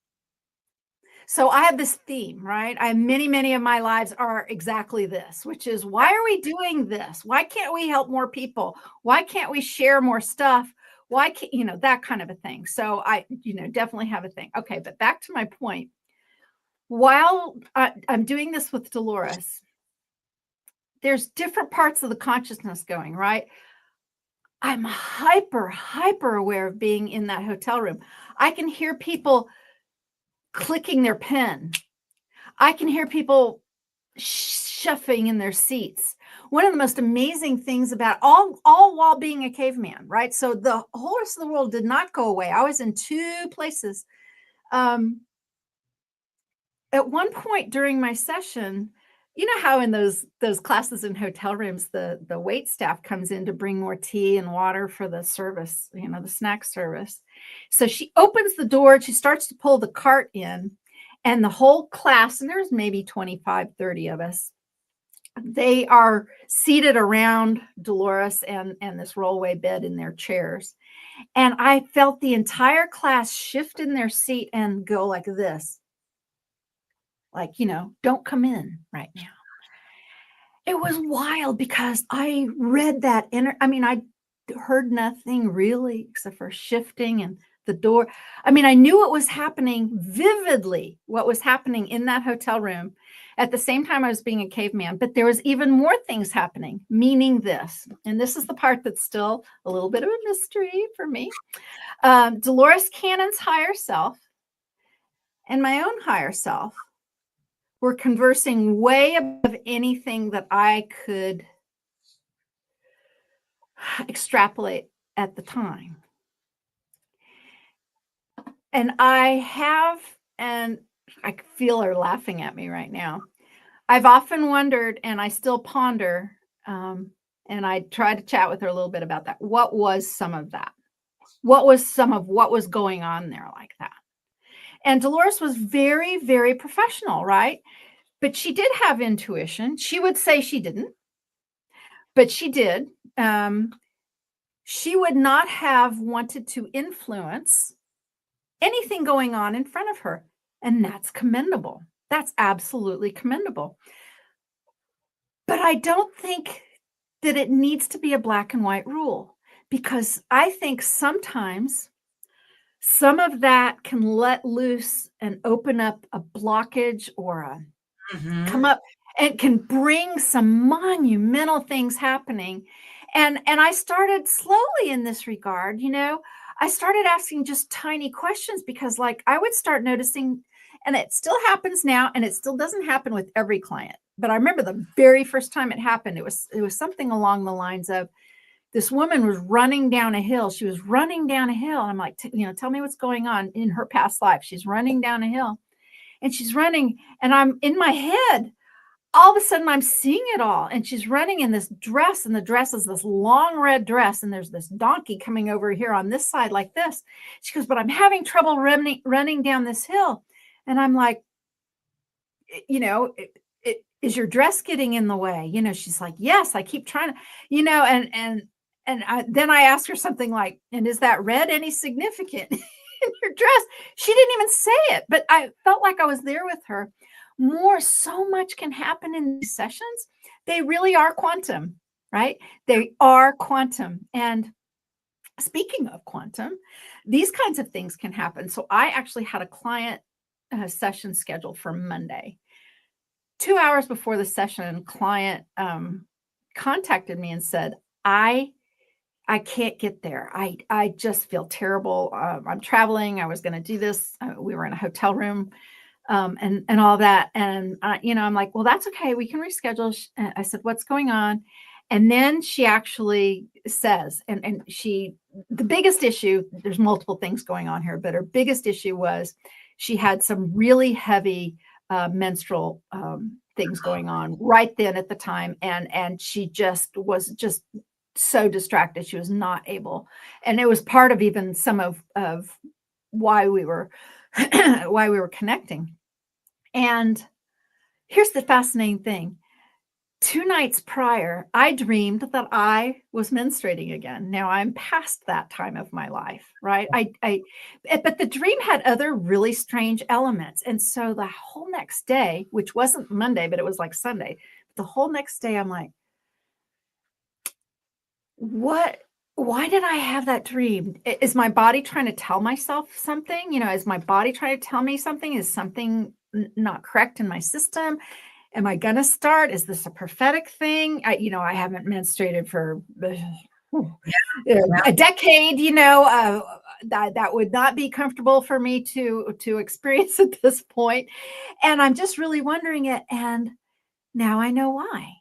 So I have this theme, right? Many of my lives are exactly this, which is, why are we doing this? Why can't we help more people? Why can't we share more stuff? Why can't, that kind of a thing. So I, definitely have a thing. Okay. But back to my point. While I'm doing this with Dolores, there's different parts of the consciousness going, right? I'm hyper aware of being in that hotel room. I can hear people clicking their pen. I can hear people shuffling in their seats. one of the most amazing things about all while being a caveman, right? So the whole rest of the world did not go away. I was in two places. At one point during my session, you know how in those classes in hotel rooms, the wait staff comes in to bring more tea and water for the service, the snack service. So she opens the door and she starts to pull the cart in, and the whole class, and there's maybe 25, 30 of us, they are seated around Dolores and this rollaway bed in their chairs. And I felt the entire class shift in their seat and go like this. Like, don't come in right now. It was wild because I read that I heard nothing really except for shifting and the door. I knew what was happening vividly, what was happening in that hotel room. At the same time, I was being a caveman, but there was even more things happening, meaning this. And this is the part that's still a little bit of a mystery for me. Dolores Cannon's higher self and my own higher self were conversing way above anything that I could extrapolate at the time. And and I feel her laughing at me right now. I've often wondered, and I still ponder, and I try to chat with her a little bit about that. What was some of that? What was some of what was going on there like that? And Dolores was very, very professional, right? But she did have intuition. She would say she didn't, but she did. She would not have wanted to influence anything going on in front of her. And that's commendable. That's absolutely commendable. But I don't think that it needs to be a black and white rule, because I think sometimes some of that can let loose and open up a blockage or a come up and can bring some monumental things happening. And I started slowly in this regard, I started asking just tiny questions because I would start noticing, and it still happens now, and it still doesn't happen with every client. But I remember the very first time it happened, it was something along the lines of, this woman was running down a hill. She was running down a hill. And I'm like, tell me what's going on in her past life. She's running down a hill. And she's running, and I'm in my head. All of a sudden, I'm seeing it all. And she's running in this dress, and the dress is this long red dress. And there's this donkey coming over here on this side like this. She goes, but I'm having trouble running down this hill. And I'm like, is your dress getting in the way? She's like, yes, I keep trying to, then I asked her something like, and is that red any significant in your dress? She didn't even say it, but I felt like I was there with her. So much can happen in these sessions. They really are quantum, right? They are quantum. And speaking of quantum, these kinds of things can happen. So I actually had a client session scheduled for Monday. 2 hours before the session, client contacted me and said, I can't get there. I just feel terrible. I'm traveling. I was going to do this. We were in a hotel room and all that. And, I'm like, well, that's okay. We can reschedule. I said, what's going on? And then she actually says, and the biggest issue, there's multiple things going on here, but her biggest issue was she had some really heavy menstrual things going on right then at the time. And she was so distracted. She was not able. And it was part of even some of why we were connecting. And here's the fascinating thing. 2 nights prior, I dreamed that I was menstruating again. Now I'm past that time of my life, right? But the dream had other really strange elements. And so the whole next day, which wasn't Monday, but it was like Sunday, the whole next day, I'm like, why did I have that dream? Is my body trying to tell myself something? Is my body trying to tell me something? Is something not correct in my system? Am I going to start? Is this a prophetic thing? I haven't menstruated for a decade, that would not be comfortable for me to experience at this point. And I'm just really wondering it. And now I know why.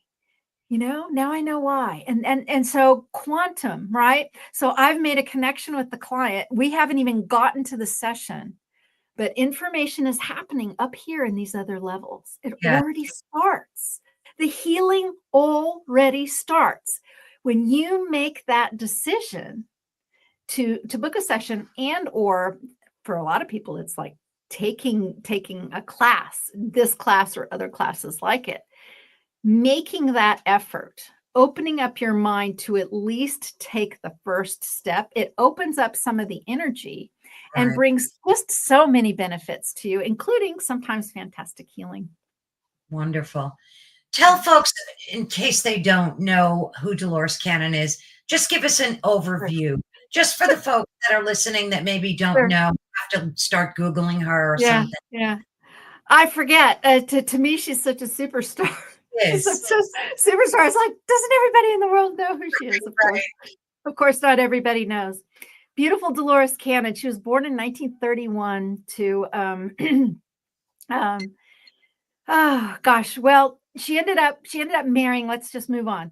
Now I know why. And so quantum, right? So I've made a connection with the client. We haven't even gotten to the session, but information is happening up here in these other levels. It Yeah. already starts. The healing already starts. When you make that decision to book a session, and or for a lot of people, it's like taking a class, this class or other classes like it, making that effort, opening up your mind to at least take the first step, it opens up some of the energy and Right. brings just so many benefits to you, including sometimes fantastic healing. Wonderful. Tell folks, in case they don't know who Dolores Cannon is, just give us an Sure. overview, just for the folks that are listening that maybe don't Sure. know, have to start Googling her or Yeah. something. Yeah. I forget. To me, she's such a superstar. She's such Yes. a superstar. It's like, doesn't everybody in the world know who she is? Of course. Right. Of course, not everybody knows. Beautiful Dolores Cannon. She was born in 1931 to um, oh gosh. Well, she ended up marrying, let's just move on.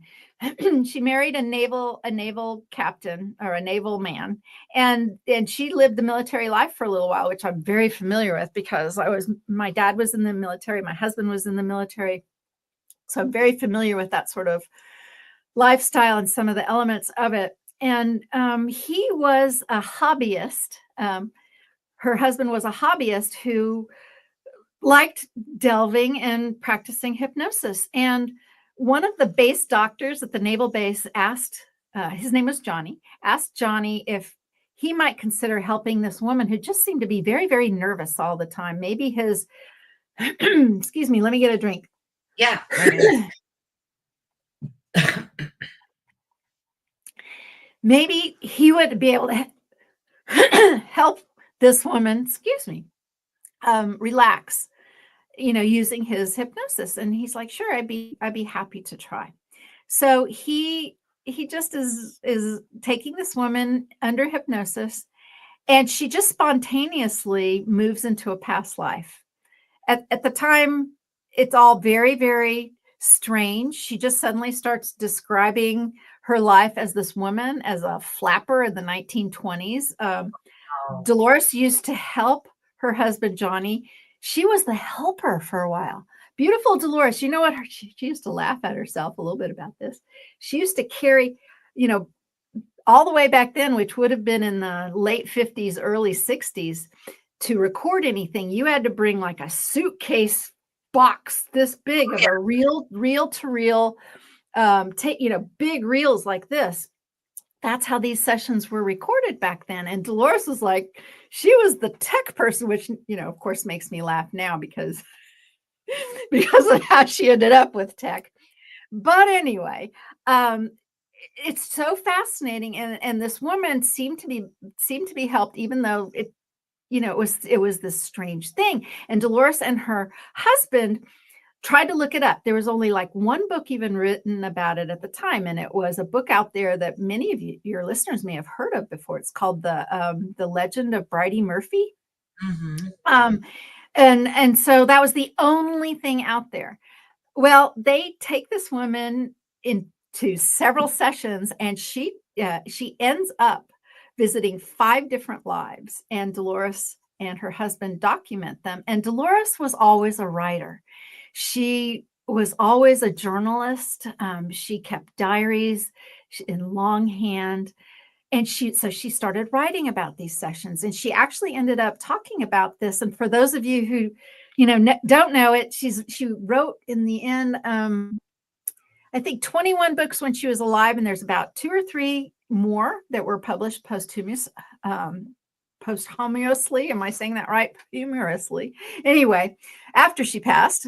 She married a naval captain, or a naval man, and she lived the military life for a little while, which I'm very familiar with because my dad was in the military, my husband was in the military. So I'm very familiar with that sort of lifestyle and some of the elements of it. And he was a hobbyist. Her husband was a hobbyist who liked delving and practicing hypnosis. And one of the base doctors at the naval base asked, his name was Johnny, asked Johnny if he might consider helping this woman who just seemed to be very, very nervous all the time. Maybe his, excuse me, let me get a drink. Yeah. Right. Maybe he would be able to help this woman, excuse me, relax, using his hypnosis. And he's like, sure, I'd be happy to try. So he just is taking this woman under hypnosis, and she just spontaneously moves into a past life. At the time, it's all very, very strange. She just suddenly starts describing her life as this woman, as a flapper in the 1920s. Oh, Dolores used to help her husband, Johnny. She was the helper for a while. Beautiful Dolores. You know what? She used to laugh at herself a little bit about this. She used to carry, you know, all the way back then, which would have been in the late 50s, early 60s, to record anything, you had to bring like a suitcase box this big of a reel to reel, big reels like this. That's how these sessions were recorded back then. And Dolores was like, she was the tech person, which, of course makes me laugh now because of how she ended up with tech. But anyway, it's so fascinating. And this woman seemed to be helped, even though it was this strange thing. And Dolores and her husband tried to look it up. There was only like one book even written about it at the time, and it was a book out there that many of your listeners may have heard of before. It's called the Legend of Bridie Murphy. mm-hmm. And so that was the only thing out there. Well, they take this woman into several sessions, and she ends up visiting 5 different lives, and Dolores and her husband document them. And Dolores was always a writer. She was always a journalist. She kept diaries in longhand. And she started writing about these sessions, and she actually ended up talking about this. And for those of you who, don't know it, she wrote in the end, I think 21 books when she was alive, and there's about 2 or 3 more that were published posthumously. Am I saying that right? Humorously. Anyway, after she passed,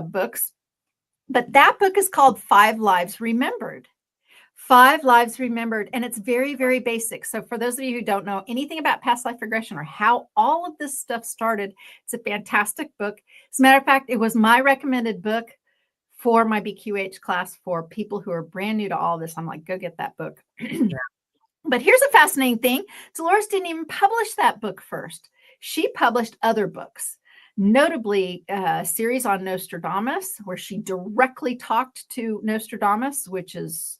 books. But that book is called 5 Lives Remembered. 5 Lives Remembered. And it's very, very basic. So for those of you who don't know anything about past life regression or how all of this stuff started, it's a fantastic book. As a matter of fact, it was my recommended book for my BQH class for people who are brand new to all this. I'm like, go get that book. Yeah. But here's a fascinating thing. Dolores didn't even publish that book first. She published other books. notably a series on Nostradamus, where she directly talked to Nostradamus, which is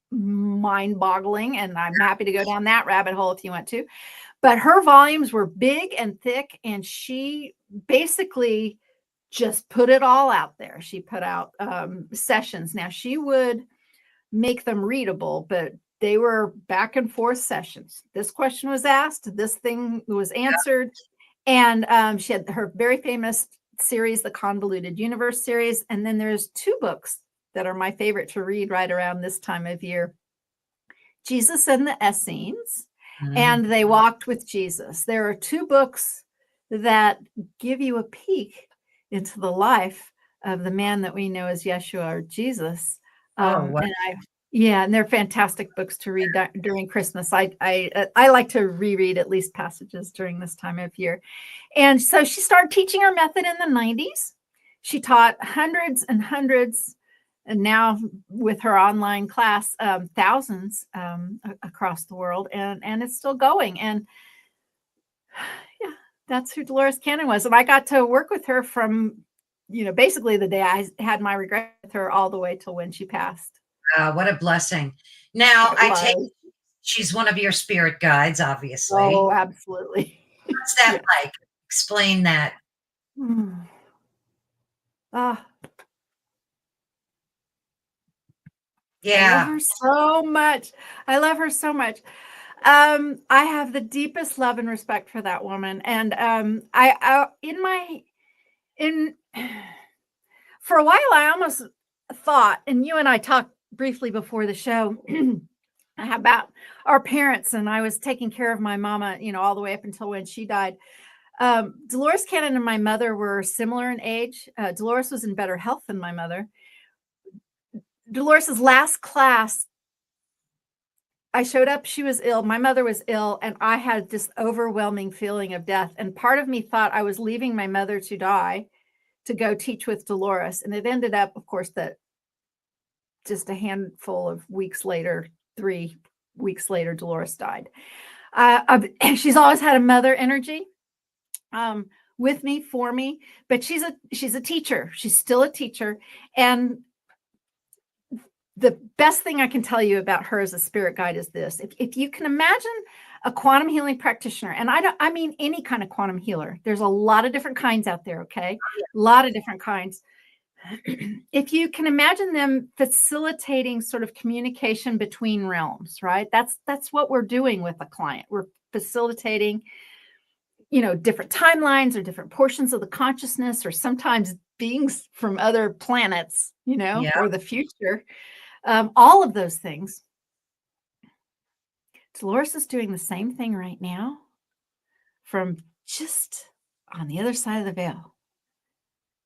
mind-boggling, and I'm happy to go down that rabbit hole if you want to. But her volumes were big and thick, and she basically just put it all out there. She put out sessions. Now, she would make them readable, but they were back and forth sessions. This question was asked, this thing was answered. And she had her very famous series, the Convoluted Universe series. And then there's 2 books that are my favorite to read right around this time of year: Jesus and the Essenes, and They Walked with Jesus. There are 2 books that give you a peek into the life of the man that we know as Yeshua or Jesus. Wow. And they're fantastic books to read during Christmas. I like to reread at least passages during this time of year. And so she started teaching her method in the 90s. She taught hundreds and hundreds, and now with her online class, thousands across the world, and it's still going. And yeah, that's who Dolores Cannon was. And I got to work with her from, basically the day I had my regret with her all the way till when she passed. What a blessing. Now, I take she's one of your spirit guides, obviously. Oh, absolutely. What's that like? Explain that. Yeah. I love her so much. I love her so much. I have the deepest love and respect for that woman. And for a while, I almost thought, and you and I talked briefly before the show about our parents, and I was taking care of my mama, all the way up until when she died. Dolores Cannon and my mother were similar in age. Dolores was in better health than my mother. Dolores's last class, I showed up, she was ill, my mother was ill, and I had this overwhelming feeling of death. And part of me thought I was leaving my mother to die to go teach with Dolores. And it ended up, of course, that just a handful of weeks later, 3 weeks later, Dolores died. She's always had a mother energy with me, for me, but she's a teacher. She's still a teacher. And the best thing I can tell you about her as a spirit guide is this: if you can imagine a quantum healing practitioner, and I mean any kind of quantum healer, there's a lot of different kinds out there, okay? A lot of different kinds. If you can imagine them facilitating sort of communication between realms, right? That's what we're doing with a client. We're facilitating, different timelines or different portions of the consciousness, or sometimes beings from other planets, or the future. All of those things. Dolores is doing the same thing right now from just on the other side of the veil.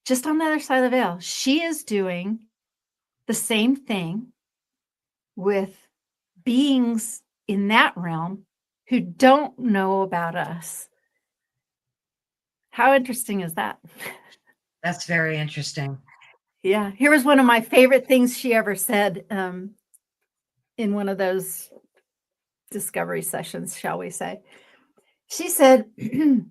Just on the other side of the veil. She is doing the same thing with beings in that realm who don't know about us. How interesting is that? That's very interesting. Yeah. Here was one of my favorite things she ever said in one of those discovery sessions, shall we say. She said, you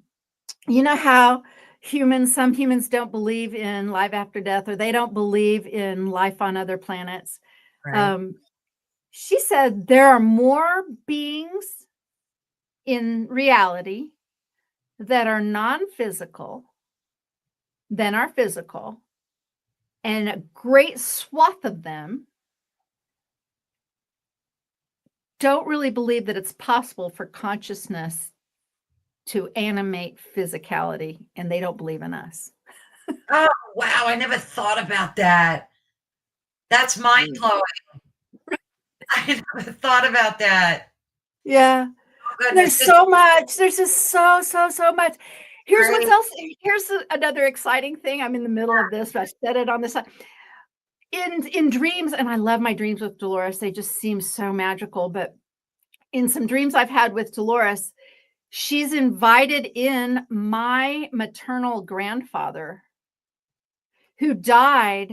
know how some humans don't believe in life after death, or they don't believe in life on other planets. Right. She said there are more beings in reality that are non-physical than are physical. And a great swath of them don't really believe that it's possible for consciousness to animate physicality, and they don't believe in us. Oh, wow. I never thought about that. That's mind-blowing. I never thought about that. Yeah. Oh, there's so much. There's just so much. Here's Right. what's else. Here's another exciting thing. I'm in the middle of this, but I said it on this side. In dreams, and I love my dreams with Dolores. They just seem so magical. But in some dreams I've had with Dolores, she's invited in my maternal grandfather, who died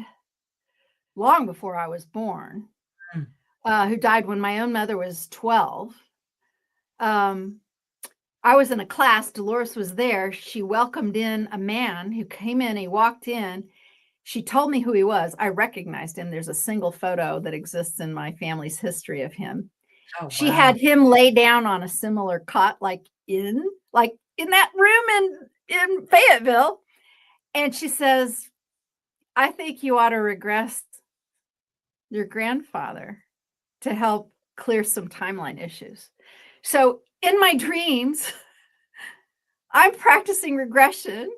long before I was born, who died when my own mother was 12. I was in a class, Dolores was there. She welcomed in a man who came in, he walked in. She told me who he was. I recognized him. There's a single photo that exists in my family's history of him. Oh, She wow. had him lay down on a similar cot, like in that room in Fayetteville. And she says, I think you ought to regress your grandfather to help clear some timeline issues. So in my dreams, I'm practicing regression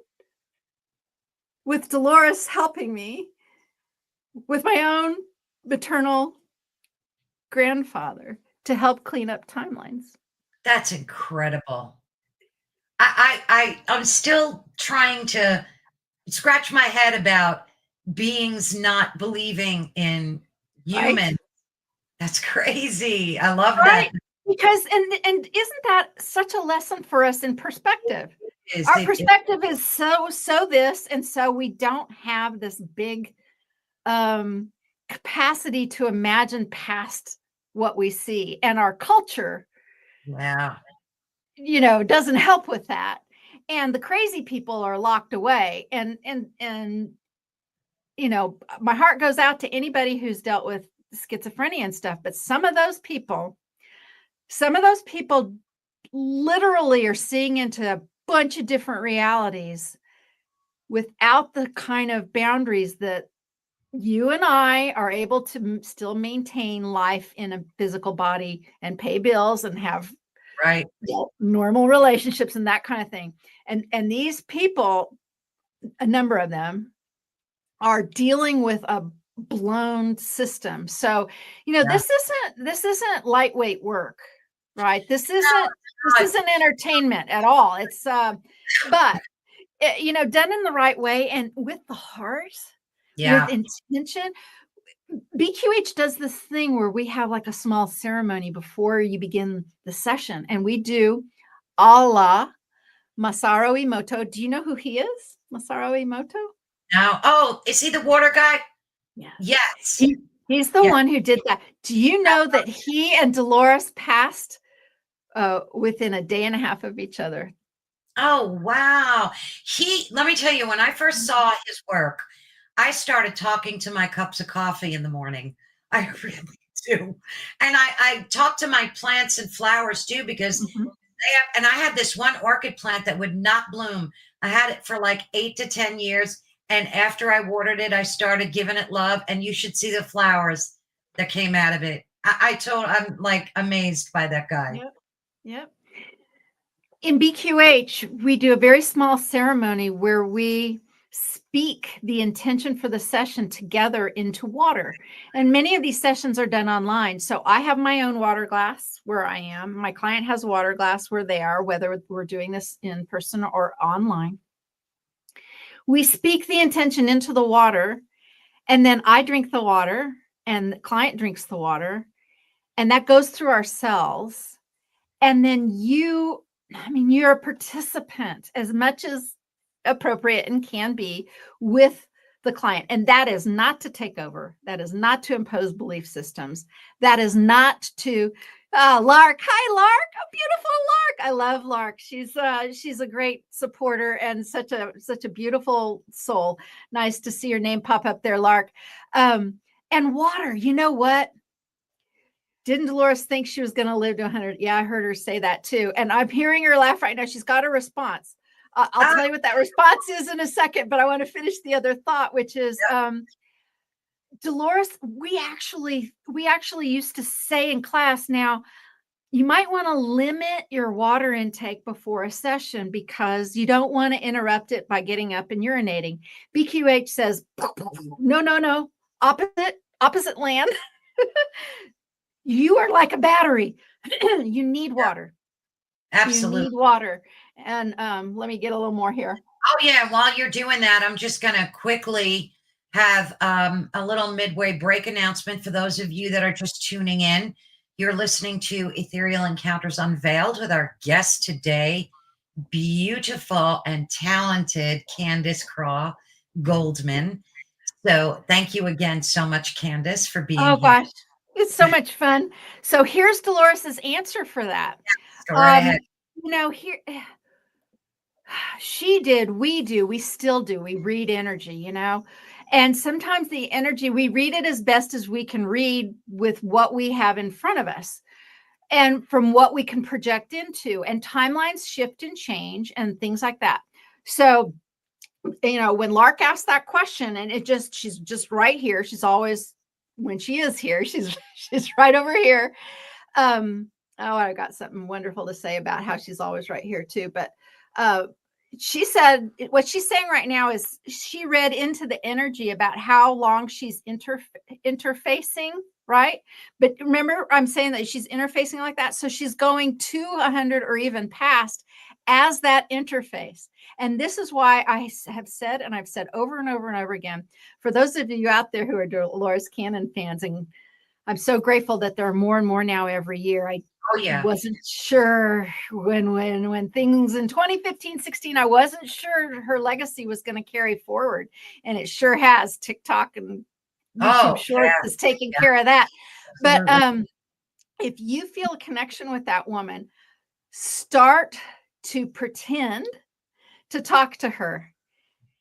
with Dolores helping me with my own maternal grandfather to help clean up timelines. That's incredible. I'm still trying to scratch my head about beings not believing in humans. Right? That's crazy. I love Right. that. Because and isn't that such a lesson for us in perspective? Is Our it, perspective is so this, and so we don't have this big capacity to imagine past what we see, and our culture, yeah, doesn't help with that. And the crazy people are locked away, and my heart goes out to anybody who's dealt with schizophrenia and stuff, but some of those people literally are seeing into a bunch of different realities without the kind of boundaries that you and I are able to still maintain life in a physical body and pay bills and have right. normal relationships and that kind of thing. And these people, a number of them, are dealing with a blown system. So, Yeah. this isn't lightweight work, right? This isn't entertainment at all. It's but done in the right way and with the heart, Yeah. with intention. BQH does this thing where we have like a small ceremony before you begin the session, and we do Allah Masaru Emoto. Do you know who he is? Masaru Emoto? Now, oh, is he the water guy? Yeah. Yes. He's the one who did that. Do you know that he and Dolores passed within a day and a half of each other? Oh, wow. Let me tell you, when I first saw his work, I started talking to my cups of coffee in the morning. I really do. And I talk to my plants and flowers too, because and I had this one orchid plant that would not bloom. I had it for like 8 to 10 years. And after I watered it, I started giving it love. And you should see the flowers that came out of it. I'm like amazed by that guy. Yep. In BQH, we do a very small ceremony where we speak the intention for the session together into water. And many of these sessions are done online. So I have my own water glass where I am. My client has a water glass where they are, whether we're doing this in person or online. We speak the intention into the water, and then I drink the water and the client drinks the water, and that goes through our cells. And then you're a participant as much as appropriate and can be with the client. And that is not to take over. That is not to impose belief systems. That is not to Lark. Hi, Lark. A beautiful Lark. I love Lark. She's a great supporter and such a beautiful soul. Nice to see your name pop up there, Lark. And water. You know what? Didn't Dolores think she was going to live to 100? Yeah, I heard her say that too. And I'm hearing her laugh right now. She's got a response. I'll tell you what that response is in a second, but I want to finish the other thought, which is Dolores, we actually used to say in class, now you might want to limit your water intake before a session because you don't want to interrupt it by getting up and urinating. BQH says, no, opposite land. You are like a battery. You need water. Absolutely. You need water. And let me get a little more here. Oh, yeah. While you're doing that, I'm just going to quickly have a little midway break announcement for those of you that are just tuning in. You're listening to Ethereal Encounters Unveiled with our guest today, beautiful and talented Candace Craw-Goldman. So thank you again so much, Candace, for being here. Oh, gosh. It's so much fun. So here's Dolores's answer for that. Go right ahead. here she did, we do, we still do. We read energy, and sometimes the energy, we read it as best as we can read with what we have in front of us and from what we can project into, and timelines shift and change and things like that. So, when Lark asked that question, and she's just right here. She's always, when she is here, she's right over here. Oh, I got something wonderful to say about how she's always right here too. But she said what she's saying right now is she read into the energy about how long she's interfacing, right? But remember, I'm saying that she's interfacing like that. So she's going to 100 or even past as that interface. And this is why I have said, and I've said over and over and over again, for those of you out there who are Dolores Cannon fans, and I'm so grateful that there are more and more now every year. I Oh yeah. wasn't sure when things in 2015, 16, I wasn't sure her legacy was going to carry forward. And it sure has. TikTok and YouTube Shorts is taking care of that. Absolutely. But if you feel a connection with that woman, start to pretend to talk to her.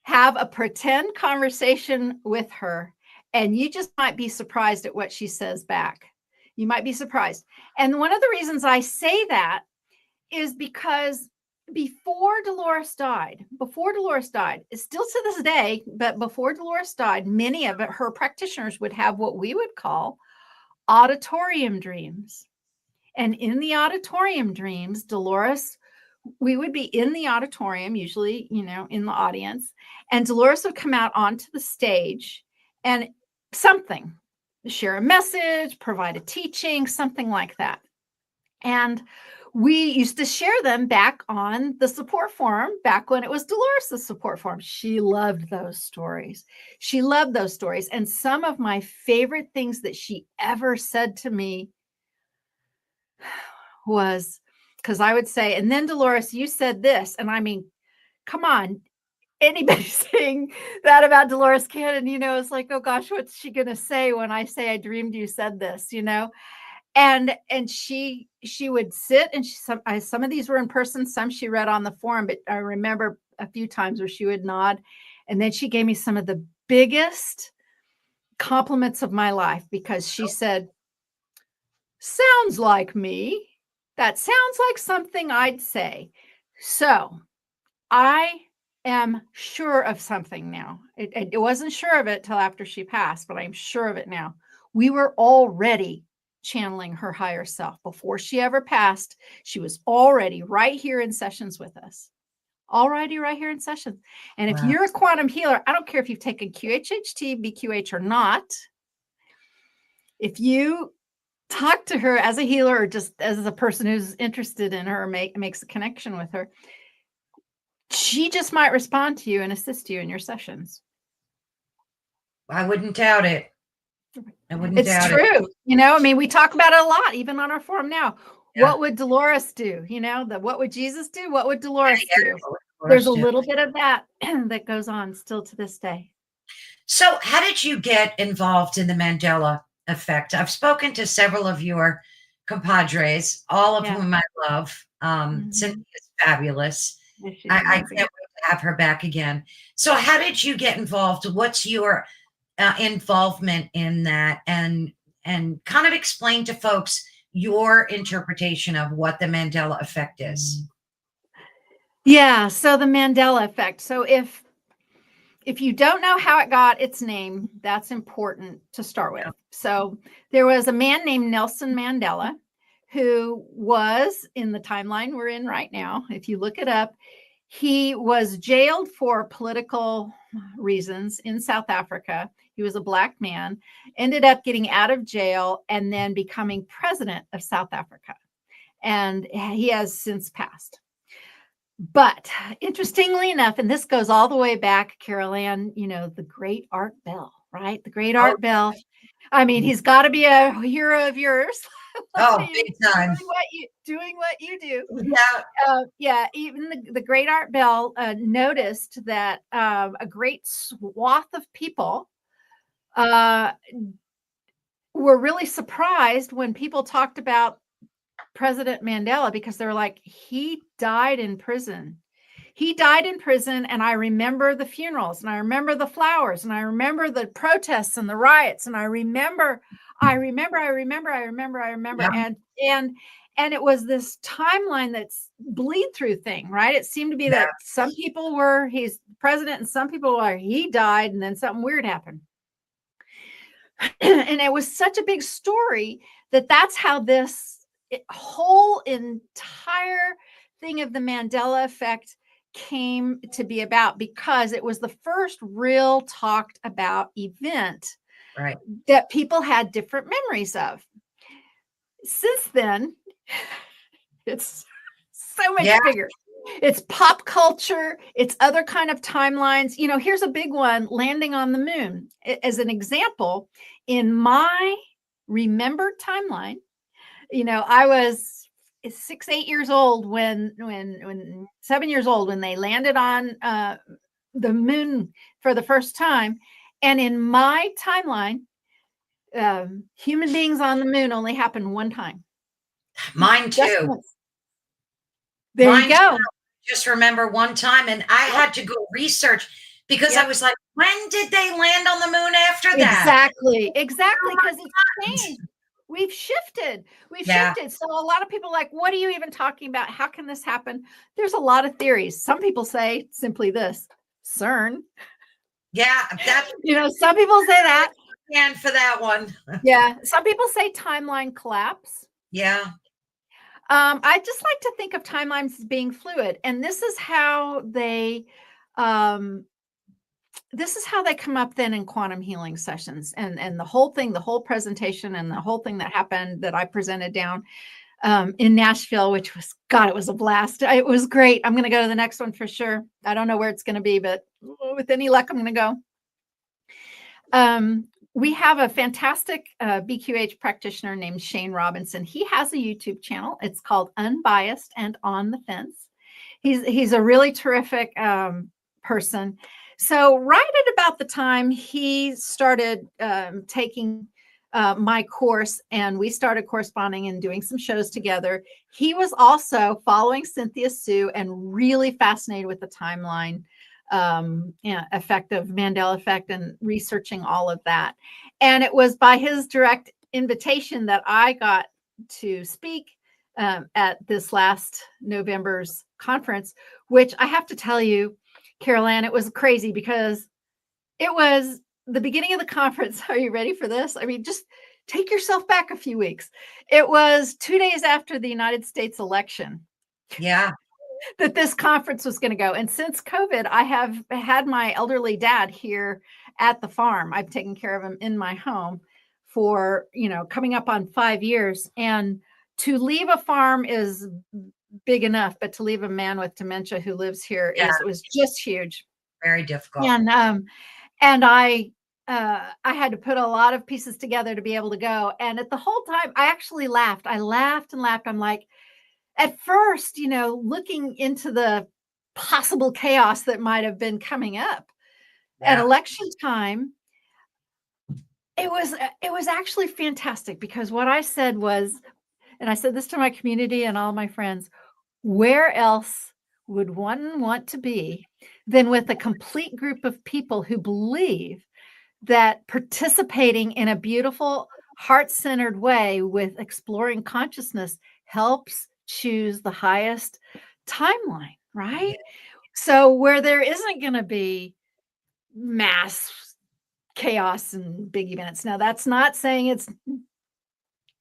Have a pretend conversation with her, and you just might be surprised at what she says back. You might be surprised. And one of the reasons I say that is because before Dolores died, still to this day, but before Dolores died, many of her practitioners would have what we would call auditorium dreams. And in the auditorium dreams, Dolores, we would be in the auditorium, usually, in the audience, and Dolores would come out onto the stage and share a message, provide a teaching, something like that. And we used to share them back on the support forum, back when it was Dolores' support forum. She loved those stories. And some of my favorite things that she ever said to me was, because I would say, and then Dolores, you said this. And I mean, come on, anybody saying that about Dolores Cannon, it's like, oh gosh, what's she going to say when I say I dreamed you said this, And she would sit, and some of these were in person, some she read on the forum, but I remember a few times where she would nod. And then she gave me some of the biggest compliments of my life, because she said, sounds like me. That sounds like something I'd say. So I am sure of something now. It wasn't sure of it till after she passed, but I'm sure of it now. We were already channeling her higher self before she ever passed. She was already right here in sessions with us. Already right here in sessions. And if you're a quantum healer, I don't care if you've taken QHHT, BQH or not. If you talk to her as a healer or just as a person who's interested in her, makes a connection with her, she just might respond to you and assist you in your sessions. I wouldn't doubt it. It's true. I mean, we talk about it a lot, even on our forum now. Yeah. What would Dolores do? What would Jesus do? What would Dolores do? There's a little bit of that that goes on still to this day. So how did you get involved in the Mandela effect? I've spoken to several of your compadres, all of whom I love. Cynthia's fabulous. I can't wait to have her back again. So how did you get involved? What's your involvement in that? And kind of explain to folks your interpretation of what the Mandela effect is. Yeah, so the Mandela effect. So if you don't know how it got its name, that's important to start with. So there was a man named Nelson Mandela who was in the timeline we're in right now. If you look it up, he was jailed for political reasons in South Africa. He was a Black man, ended up getting out of jail and then becoming president of South Africa. And he has since passed. But interestingly enough, and this goes all the way back, Carol Ann, the Great Art Bell, right? The Great Art Bell. I mean, he's got to be a hero of yours. Big time. Doing what you do. Yeah. Even the Great Art Bell noticed that a great swath of people were really surprised when people talked about President Mandela because they were like, he died in prison. He died in prison, and I remember the funerals, and I remember the flowers, and I remember the protests and the riots, and I remember, Yeah. and it was this timeline that's bleed through thing, right? It seemed to be Yeah. that some people were he's president, and some people were he died, and then something weird happened. And it was such a big story that's how this whole entire thing of the Mandela effect came to be about, because it was the first real talked about event Right. that people had different memories of. Since then, it's so much bigger. It's pop culture. It's other kind of timelines. Here's a big one, landing on the moon. As an example, in my remembered timeline, I was 8 years old when 7 years old when they landed on the moon for the first time. And in my timeline, human beings on the moon only happened one time. Mine too. There you go. Just remember one time, and I had to go research because I was like, when did they land on the moon after that? Exactly, because it's changed. We've shifted. So a lot of people are like, what are you even talking about? How can this happen? There's a lot of theories. Some people say simply this, CERN. Yeah, some people say that. And for that one. Yeah, some people say timeline collapse. Yeah. I just like to think of timelines as being fluid, and this is how they come up then in quantum healing sessions, and the whole thing, the whole presentation, and the whole thing that happened that I presented down in Nashville, which was, God, it was a blast. It was great. I'm going to go to the next one for sure. I don't know where it's going to be, but with any luck, I'm going to go. We have a fantastic BQH practitioner named Shane Robinson. He has a YouTube channel. It's called Unbiased and On the Fence. He's a really terrific person. So right at about the time he started taking my course, and we started corresponding and doing some shows together, he was also following Cynthia Sue and really fascinated with the timeline effect of Mandela effect and researching all of that. And it was by his direct invitation that I got to speak at this last November's conference, which I have to tell you, Carol Ann, it was crazy because it was the beginning of the conference. Are you ready for this? I mean, just take yourself back a few weeks. It was 2 days after the United States election. Yeah. That this conference was going to go. And since COVID, I have had my elderly dad here at the farm. I've taken care of him in my home for, coming up on 5 years. And to leave a farm is big enough, but to leave a man with dementia who lives here it was just huge. Very difficult. And I had to put a lot of pieces together to be able to go. And at the whole time, I actually laughed. I laughed and laughed. I'm like, at first, looking into the possible chaos that might have been coming up at election time, it was actually fantastic, because what I said was, and I said this to my community and all my friends, where else would one want to be than with a complete group of people who believe that participating in a beautiful, heart-centered way with exploring consciousness helps choose the highest timeline, right? Yeah. So where there isn't going to be mass chaos and big events. Now, that's not saying it's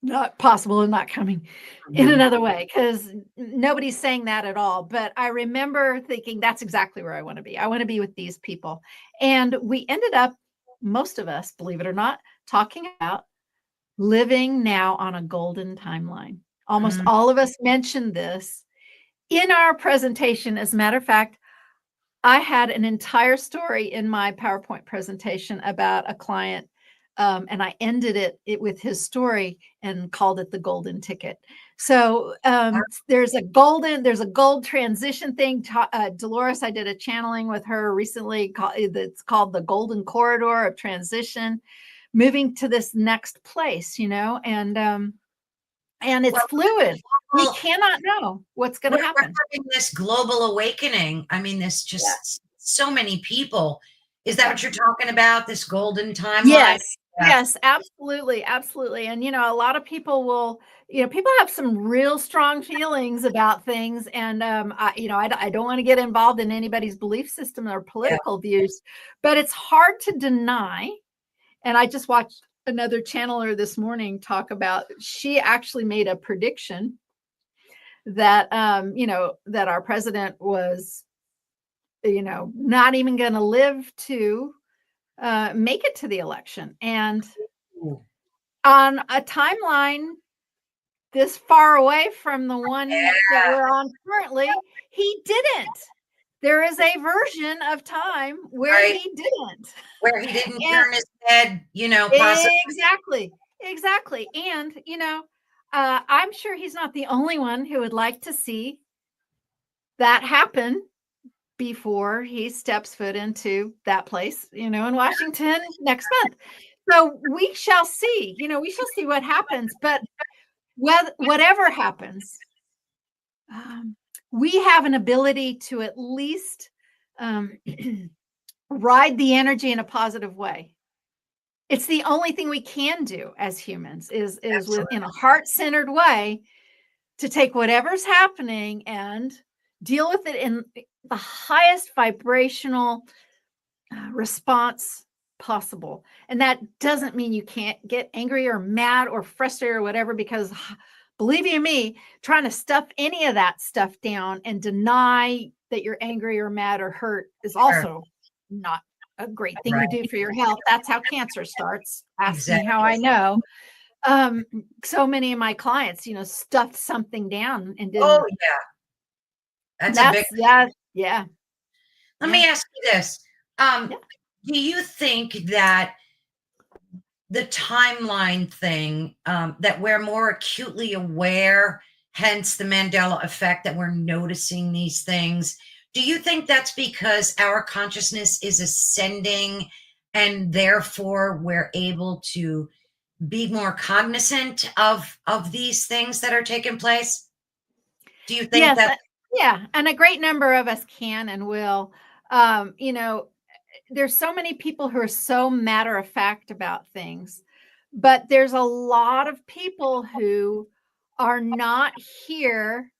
not possible and not coming in another way, because nobody's saying that at all. But I remember thinking that's exactly where I want to be. I want to be with these people. And we ended up, most of us, believe it or not, talking about living now on a golden timeline. Almost all of us mentioned this in our presentation. As a matter of fact, I had an entire story in my PowerPoint presentation about a client, and I ended it with his story and called it the golden ticket. So there's a gold transition thing. Dolores, I did a channeling with her recently that's called the golden corridor of transition, moving to this next place, and and it's Well, fluid. We well, cannot know what's going to we're happen. having this global awakening. I mean, there's Yeah. just so many people. Is that Yeah. what you're talking about? This golden timeline? Yes. Yeah. Yes, absolutely. Absolutely. And, a lot of people will, people have some real strong feelings about things. And, I don't want to get involved in anybody's belief system or Yeah. political views, but it's hard to deny. And I just watched another channeler this morning talk about, she actually made a prediction that, that our president was, not even going to live to make it to the election. And Ooh. on a timeline this far away from the one that we're on currently, he didn't. There is a version of time where Right. he didn't. Where he didn't And turn his head, possibly. exactly. And, I'm sure he's not the only one who would like to see that happen before he steps foot into that place, in Washington next month. So we shall see, we shall see what happens. But whatever happens, we have an ability to at least ride the energy in a positive way. It's the only thing we can do as humans is in a heart-centered way to take whatever's happening and deal with it in the highest vibrational response possible. And that doesn't mean you can't get angry or mad or frustrated or whatever, because believe you me, trying to stuff any of that stuff down and deny that you're angry or mad or hurt is also not a great thing to do for your health. That's how cancer starts. Ask me how I know. So many of my clients, stuffed something down and didn't. Oh, yeah. That's a big. Yeah. Let me ask you this. Do you think that the timeline thing, that we're more acutely aware, hence the Mandela effect, that we're noticing these things? Do you think that's because our consciousness is ascending and therefore we're able to be more cognizant of these things that are taking place? Do you think that? Yeah. And a great number of us can and will. There's so many people who are so matter of fact about things, but there's a lot of people who are not here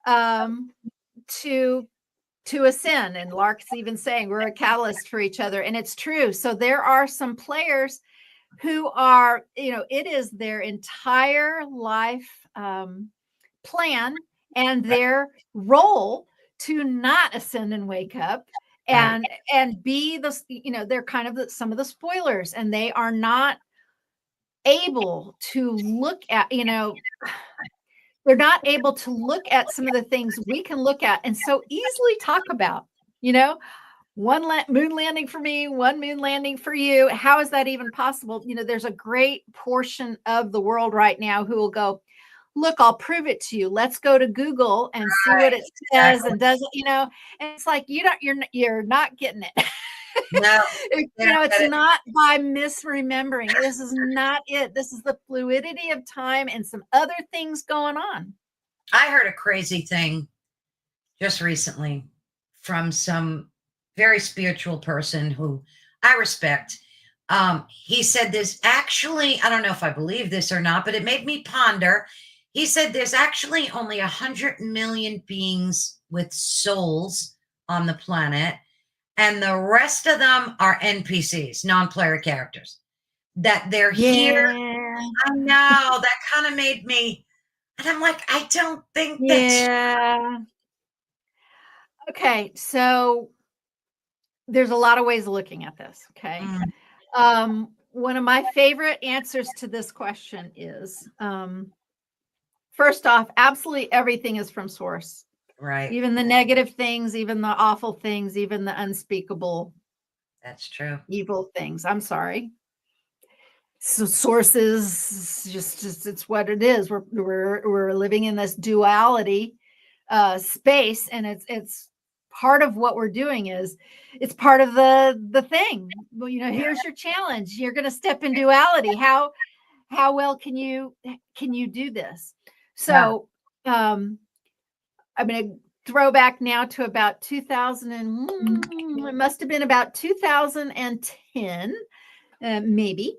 to ascend. And Lark's even saying we're a catalyst for each other, and it's true. So there are some players who are, it is their entire life plan and their role to not ascend and wake up and be the, they're kind of some of the spoilers, and they are not able to look at, they're not able to look at some of the things we can look at and so easily talk about, one moon landing for me, one moon landing for you. How is that even possible? There's a great portion of the world right now who will go, look, I'll prove it to you. Let's go to Google and see what it says and does it, and it's like, you're not getting it. No, it's not by misremembering. This is not it. This is the fluidity of time and some other things going on. I heard a crazy thing just recently from some very spiritual person who I respect. He said there's actually, I don't know if I believe this or not, but it made me ponder. He said there's actually only 100 million beings with souls on the planet, and the rest of them are NPCs, non-player characters. That they're here. I know, that kind of made me, and I'm like, I don't think that's. Okay, so there's a lot of ways of looking at this. Okay. One of my favorite answers to this question is, first off, absolutely everything is from source. Right. Even the negative things, even the awful things, even the unspeakable. That's true. Evil things. I'm sorry. So sources, just it's what it is. We're living in this duality space, and it's part of what we're doing is it's part of the thing. Well, here's your challenge. You're going to step in duality. How well can you do this? Yeah. So I'm going to throw back now to about 2000 and it must have been about 2010, maybe.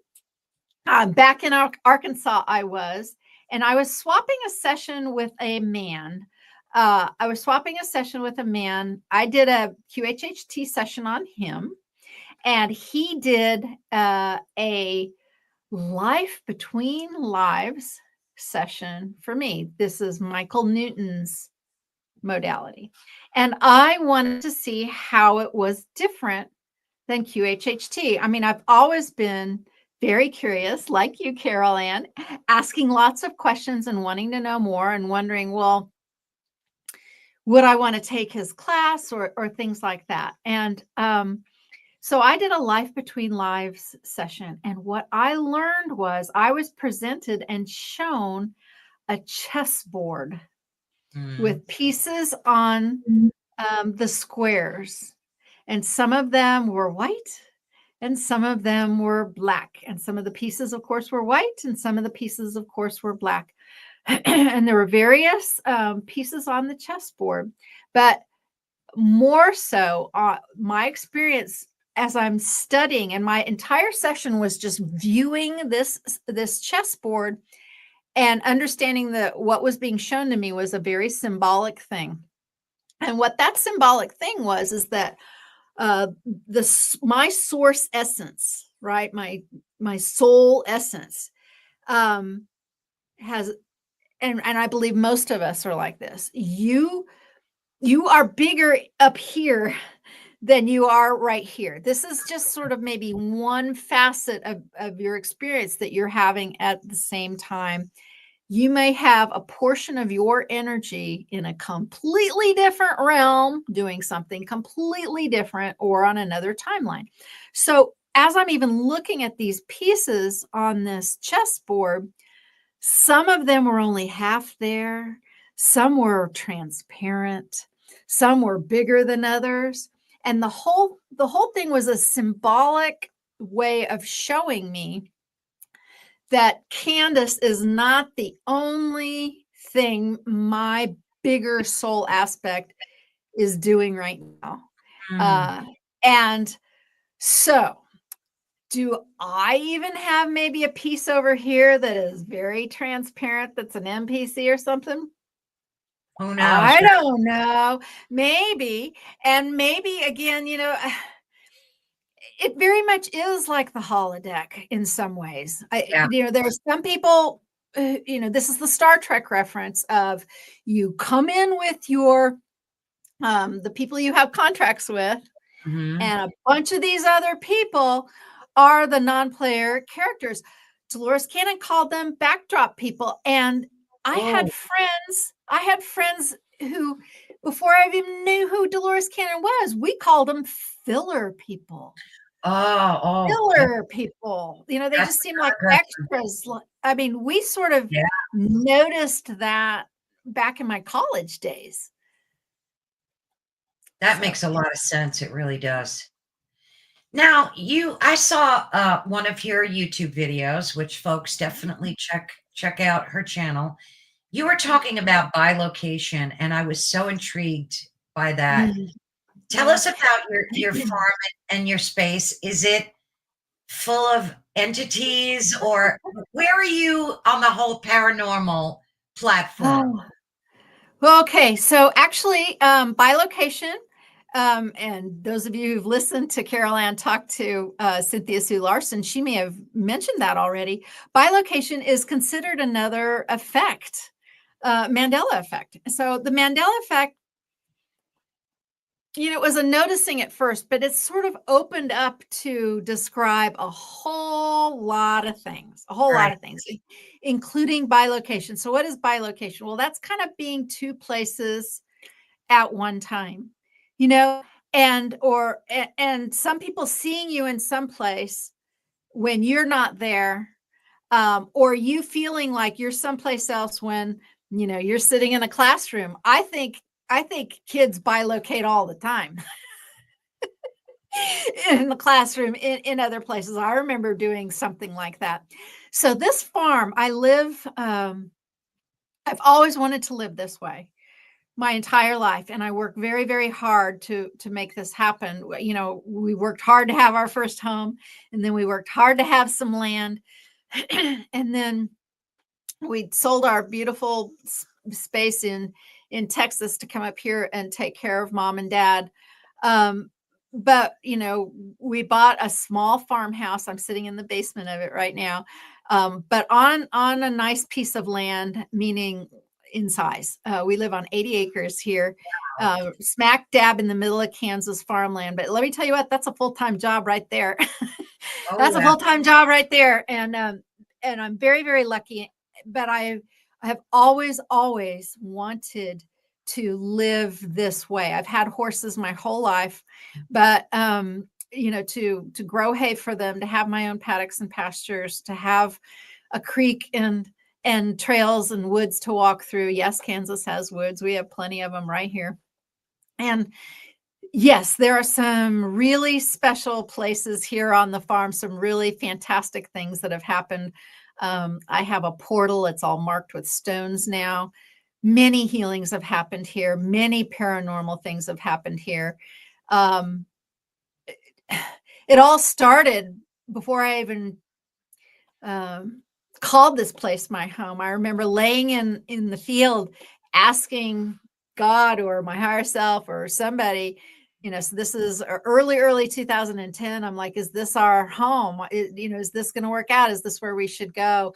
Back in Arkansas, I was swapping a session with a man. I did a QHHT session on him, and he did a life between lives session for me. This is Michael Newton's modality. And I wanted to see how it was different than QHHT. I mean, I've always been very curious, like you, Carol Ann, asking lots of questions and wanting to know more and wondering, well, would I want to take his class or things like that? And so I did a Life Between Lives session. And what I learned was I was presented and shown a chessboard with pieces on the squares. And some of them were white and some of them were black. And some of the pieces, of course, were white and some of the pieces, of course, were black. And there were various pieces on the chessboard. But more so, my experience as I'm studying, and my entire session was just viewing this chessboard and understanding that what was being shown to me was a very symbolic thing. And what that symbolic thing was is that my source essence, right? My soul essence has, and I believe most of us are like this. You are bigger up here than you are right here. This is just sort of maybe one facet of your experience that you're having at the same time. You may have a portion of your energy in a completely different realm, doing something completely different or on another timeline. So as I'm even looking at these pieces on this chessboard, some of them were only half there. Some were transparent. Some were bigger than others. And the whole thing was a symbolic way of showing me that Candace is not the only thing my bigger soul aspect is doing right now. And so, do I even have maybe a piece over here that is very transparent that's an NPC or something? Who knows? I don't know. Maybe. And maybe again, it very much is like the holodeck in some ways. Yeah. There are some people, this is the Star Trek reference of you come in with your, the people you have contracts with, and a bunch of these other people are the non-player characters. Dolores Cannon called them backdrop people. And I had friends who, before I even knew who Dolores Cannon was, we called them filler people. Filler people. They just seem like extras. I mean, we sort of noticed that back in my college days. That makes a lot of sense. It really does. Now, I saw one of your YouTube videos, which folks definitely check out her channel. You were talking about bilocation, and I was so intrigued by that. Tell us about your farm and your space. Is it full of entities, or where are you on the whole paranormal platform? Well, okay, so actually, bilocation, and those of you who've listened to Carol Ann talk to Cynthia Sue Larson, she may have mentioned that already. Bilocation is considered another effect, Mandela effect. So the Mandela effect, it was a noticing at first, but it's sort of opened up to describe a whole lot of things, including bilocation. So what is bilocation? Well, that's kind of being two places at one time, and some people seeing you in some place when you're not there, or you feeling like you're someplace else when, you're sitting in a classroom. I think kids bilocate all the time in the classroom, in other places. I remember doing something like that. So this farm, I live I've always wanted to live this way my entire life, and I work very, very hard to make this happen. You know, we worked hard to have our first home, and then we worked hard to have some land, and then we sold our beautiful space in Texas to come up here and take care of mom and dad. But you know, we bought a small farmhouse. I'm sitting in the basement of it right now, but on a nice piece of land, meaning in size. We live on 80 acres here, smack dab in the middle of Kansas farmland. But let me tell you what, that's a full-time job right there. Oh, That's a wow. full-time job right there, and I'm very, very lucky. But I have always wanted to live this way. I've had horses my whole life, but you know, to grow hay for them, to have my own paddocks and pastures, to have a creek and trails and woods to walk through. Yes, Kansas has woods. We have plenty of them right here. And yes, there are some really special places here on the farm, some really fantastic things that have happened. I have a portal. It's all marked with stones now. Many healings have happened here. Many paranormal things have happened here. It all started before I even called this place my home. I remember laying in the field asking God or my higher self or somebody, you know, so this is early 2010. I'm like, is this our home? You know, is this going to work out? Is this where we should go?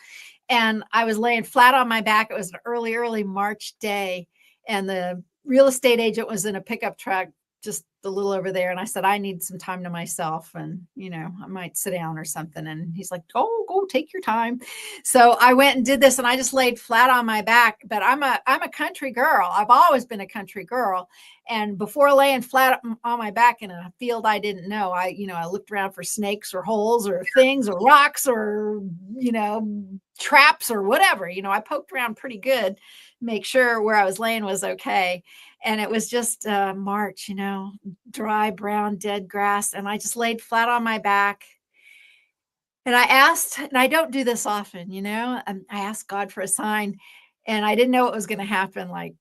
And I was laying flat on my back. It was an early March day, and the real estate agent was in a pickup truck just a little over there. And I said, I need some time to myself, and, you know, I might sit down or something. And he's like, oh, go take your time. So I went and did this, and I just laid flat on my back. But I'm a country girl. I've always been a country girl. And before laying flat on my back in a field I didn't know, I looked around for snakes or holes or things or rocks or, you know, traps or whatever. You know, I poked around pretty good, make sure where I was laying was okay. And it was just March, you know, dry, brown, dead grass. And I just laid flat on my back. And I asked, and I don't do this often, you know, I asked God for a sign, and I didn't know what was going to happen. Like,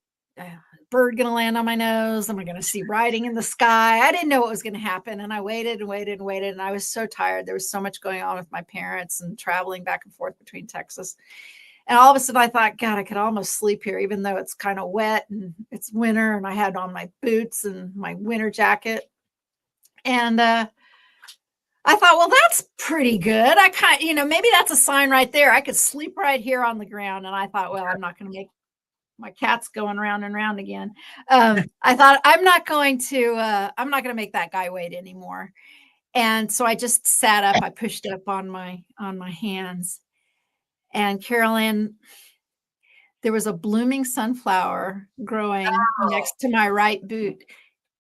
bird going to land on my nose? Am I going to see writing in the sky? I didn't know what was going to happen. And I waited and waited and waited. And I was so tired. There was so much going on with my parents and traveling back and forth between Texas. And all of a sudden I thought, God, I could almost sleep here, even though it's kind of wet and it's winter. And I had on my boots and my winter jacket. And I thought, well, that's pretty good. I kind of, you know, maybe that's a sign right there. I could sleep right here on the ground. And I thought, well, I'm not going to make my cat's going round and round again. I thought I'm not going to make that guy wait anymore. And so I just sat up. I pushed up on my hands. And Carolyn, there was a blooming sunflower growing next to my right boot.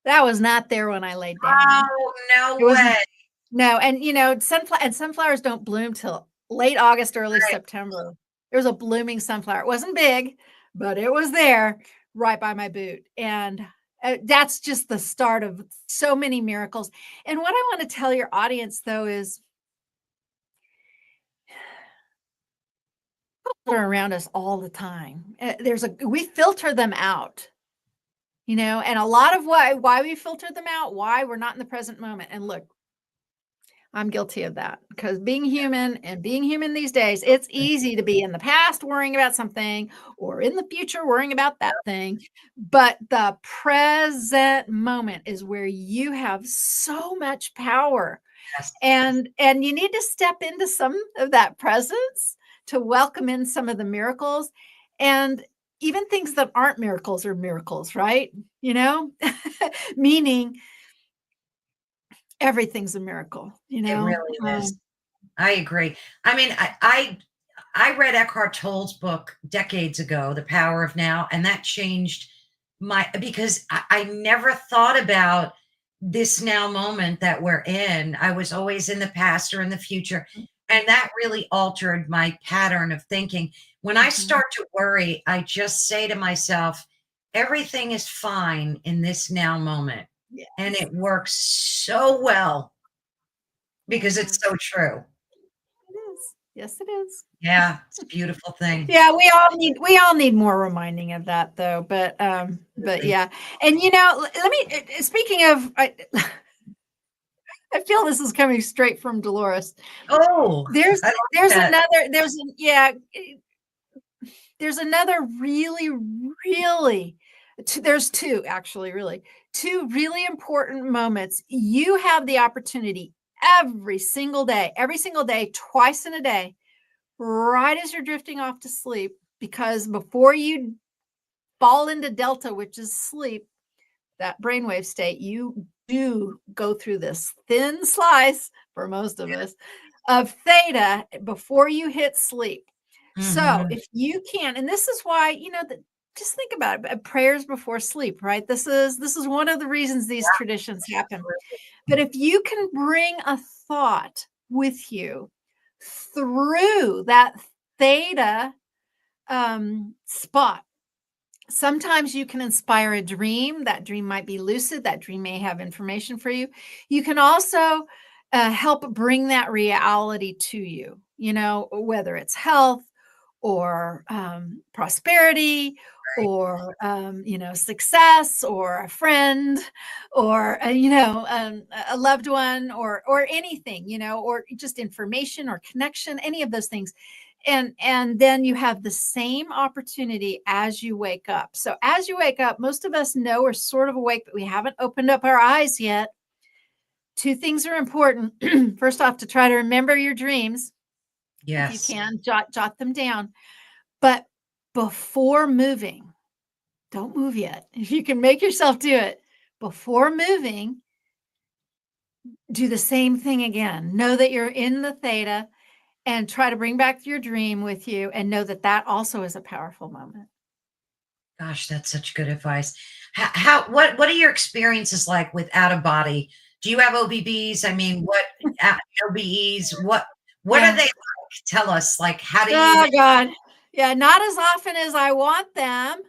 That was not there when I laid down. Oh, no way. No, and you know, sunflowers don't bloom till late August, early September. There was a blooming sunflower. It wasn't big, but it was there right by my boot. And that's just the start of so many miracles. And what I want to tell your audience, though, is people are around us all the time. We filter them out, you know, and a lot of why we filter them out, why we're not in the present moment. And look, I'm guilty of that, because being human these days, it's easy to be in the past worrying about something, or in the future worrying about that thing. But the present moment is where you have so much power. Yes. And you need to step into some of that presence to welcome in some of the miracles, and even things that aren't miracles are miracles, right? You know, meaning everything's a miracle, you know. It really is. I agree. I mean, I read Eckhart Tolle's book decades ago, The Power of Now, and that changed because I never thought about this now moment that we're in. I was always in the past or in the future. And that really altered my pattern of thinking. When I start to worry, I just say to myself, everything is fine in this now moment. Yes. And it works so well because it's so true. It is. Yes, it is. Yeah, it's a beautiful thing. Yeah, we all need more reminding of that though. But Really. yeah. And let me speaking of I feel this is coming straight from Dolores. Oh, There's I like there's that. another there's an- yeah there's another really really there's two actually really two really important moments. You have the opportunity every single day, twice in a day, right as you're drifting off to sleep, because before you fall into delta, which is sleep, that brainwave state, you do go through this thin slice for most of us of theta before you hit sleep. So Mhm. if you can, and this is why, just think about it, prayers before sleep, right? This is one of the reasons these traditions happen. But if you can bring a thought with you through that theta spot, sometimes you can inspire a dream. That dream might be lucid. That dream may have information for you. You can also help bring that reality to you, whether it's health or prosperity or success or a friend or a loved one or anything, or just information or connection, any of those things. And then you have the same opportunity as you wake up. So as you wake up, most of us know we're sort of awake, but we haven't opened up our eyes yet. Two things are important. First off, to try to remember your dreams. If you Yes. can, jot them down. But before moving, don't move yet. If you can make yourself do it before moving, do the same thing again. Know that you're in the theta and try to bring back your dream with you, and know that that also is a powerful moment. Gosh, that's such good advice. What are your experiences like with out of body? Do you have OBBs? I mean, what OBEs? What are Yeah. they like? Tell us. Like, how do you? Oh God. Yeah, not as often as I want them.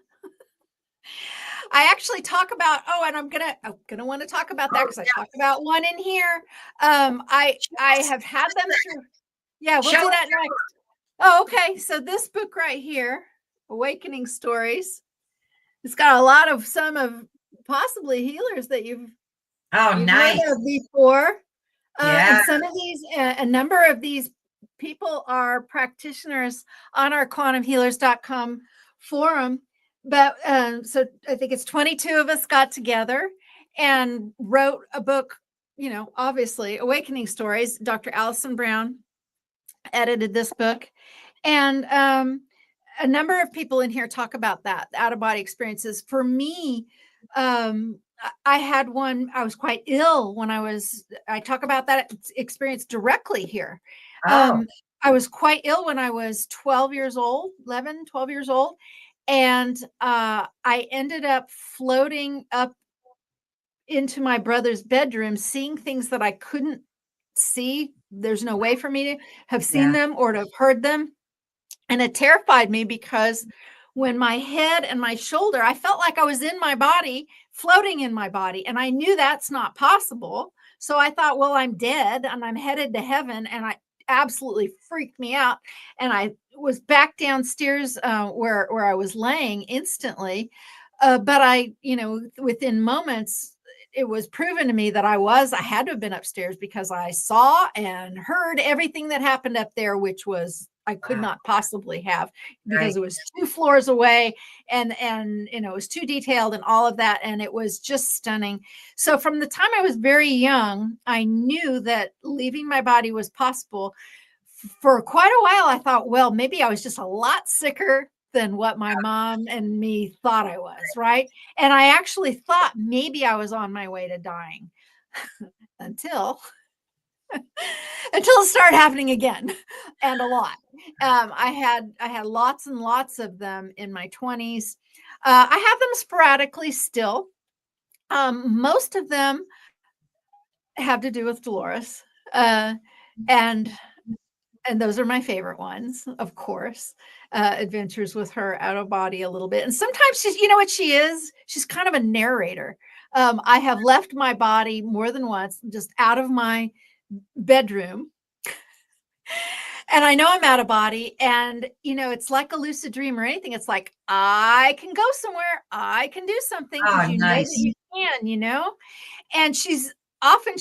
I actually talk about, and I'm gonna want to talk about that Oh, because I talk about one in here. I yes. have had them through. Yeah, we'll Show do us. that next. Oh, okay. So this book right here, Awakening Stories, it's got a lot of some of possibly healers that Oh, you've heard nice. of before. Yeah. And some of these, a number of these people are practitioners on our quantumhealers.com forum. But so I think it's 22 of us got together and wrote a book, obviously, Awakening Stories. Dr. Allison Brown edited this book. And a number of people in here talk about that, out of body experiences. For me, I had one, I was quite ill when I talk about that experience directly here. Oh, I was quite ill when I was 12 years old, 11, 12 years old. And I ended up floating up into my brother's bedroom, seeing things that I couldn't see. There's no way for me to have seen yeah. them or to have heard them. And it terrified me because when my head and my shoulder, I felt like I was in my body, floating in my body. And I knew that's not possible. So I thought, well, I'm dead and I'm headed to heaven. And I absolutely freaked me out. And I was back downstairs where I was laying instantly. But within moments, it was proven to me that I had to have been upstairs because I saw and heard everything that happened up there, which was I could Wow. not possibly have Right. because it was 2 floors away and it was too detailed and all of that. And it was just stunning. So from the time I was very young, I knew that leaving my body was possible. For quite a while, I thought, well, maybe I was just a lot sicker than what my mom and me thought I was, right? And I actually thought maybe I was on my way to dying until it started happening again, and a lot. I had lots and lots of them in my 20s. I have them sporadically still. Most of them have to do with Dolores, and those are my favorite ones, of course. Adventures with her out of body a little bit, and sometimes she's, what she is. She's kind of a narrator. I have left my body more than once, just out of my bedroom. and I know I'm out of body, and it's like a lucid dream or anything. It's like I can go somewhere, I can do something, because Oh, you know that nice. you can. And she's often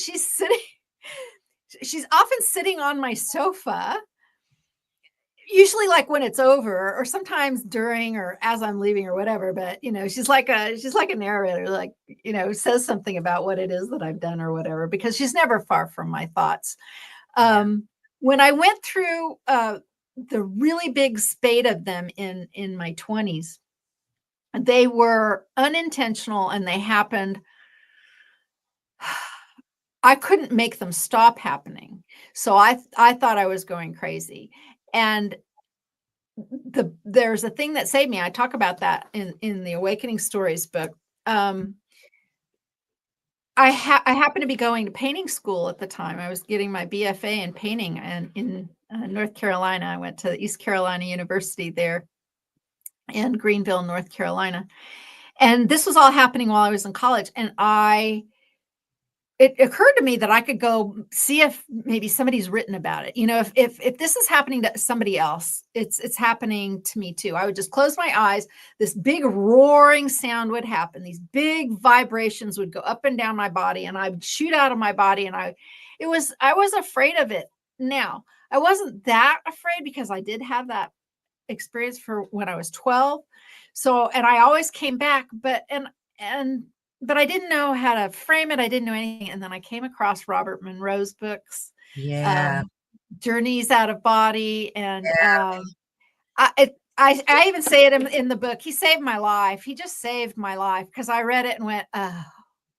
sitting on my sofa, usually like when it's over, or sometimes during or as I'm leaving or whatever. But she's like a narrator, like, says something about what it is that I've done or whatever, because she's never far from my thoughts. Yeah. When I went through the really big spate of them in my 20s, they were unintentional and they happened. I couldn't make them stop happening. So I thought I was going crazy. And there's a thing that saved me. I talk about that in the Awakening Stories book. I happened to be going to painting school at the time. I was getting my BFA in painting, and in North Carolina. I went to East Carolina University there in Greenville, North Carolina. And this was all happening while I was in college. And it occurred to me that I could go see if maybe somebody's written about it. If this is happening to somebody else, it's happening to me too. I would just close my eyes. This big roaring sound would happen. These big vibrations would go up and down my body, and I would shoot out of my body. And I was afraid of it. Now, I wasn't that afraid, because I did have that experience for when I was 12. So, and I always came back, but I didn't know how to frame it. I didn't know anything. And then I came across Robert Monroe's books, Yeah. Journeys Out of Body. And Yeah. I even say it in the book. He saved my life. He just saved my life, because I read it and went, oh,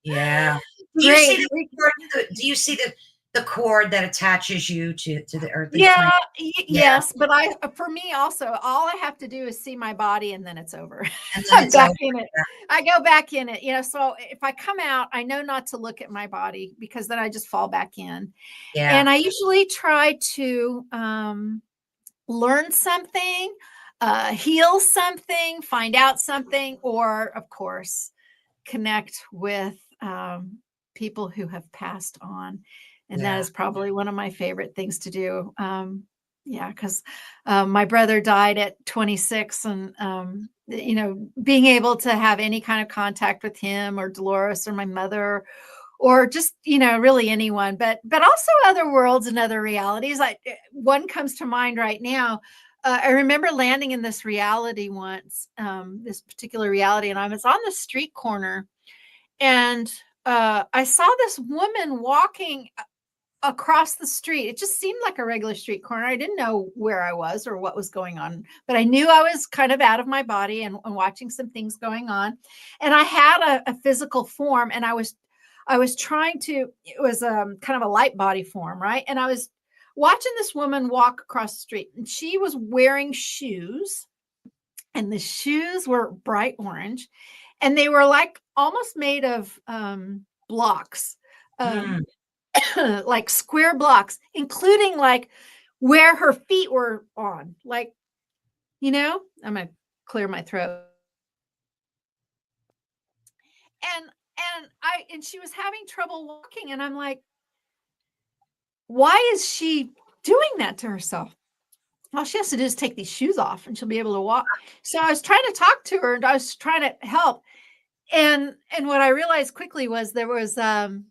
Yeah. Do you see great. do you see the cord that attaches you to the earthly Yeah, plane? Yeah. yes. But for me also, all I have to do is see my body, and then it's over. And then I'm it's over. back in it. I go back in it. So if I come out, I know not to look at my body, because then I just fall back in. Yeah. And I usually try to learn something, heal something, find out something, or of course, connect with people who have passed on. And that Yeah. is probably one of my favorite things to do. Yeah, because my brother died at 26, and being able to have any kind of contact with him, or Dolores, or my mother, or just really anyone, but also other worlds and other realities. One comes to mind right now. I remember landing in this reality once, this particular reality, and I was on the street corner, and I saw this woman walking across the street. It just seemed like a regular street corner. I didn't know where I was or what was going on, but I knew I was kind of out of my body and watching some things going on. And I had a physical form, and I was trying to, it was kind of a light body form, right? And I was watching this woman walk across the street, and she was wearing shoes, and the shoes were bright orange, and they were like almost made of blocks, Mm. like square blocks, including like where her feet were on. Like, I'm gonna clear my throat. And she was having trouble walking, and I'm like, why is she doing that to herself? All she has to do is take these shoes off, and she'll be able to walk. So I was trying to talk to her, and I was trying to help. And what I realized quickly was there was some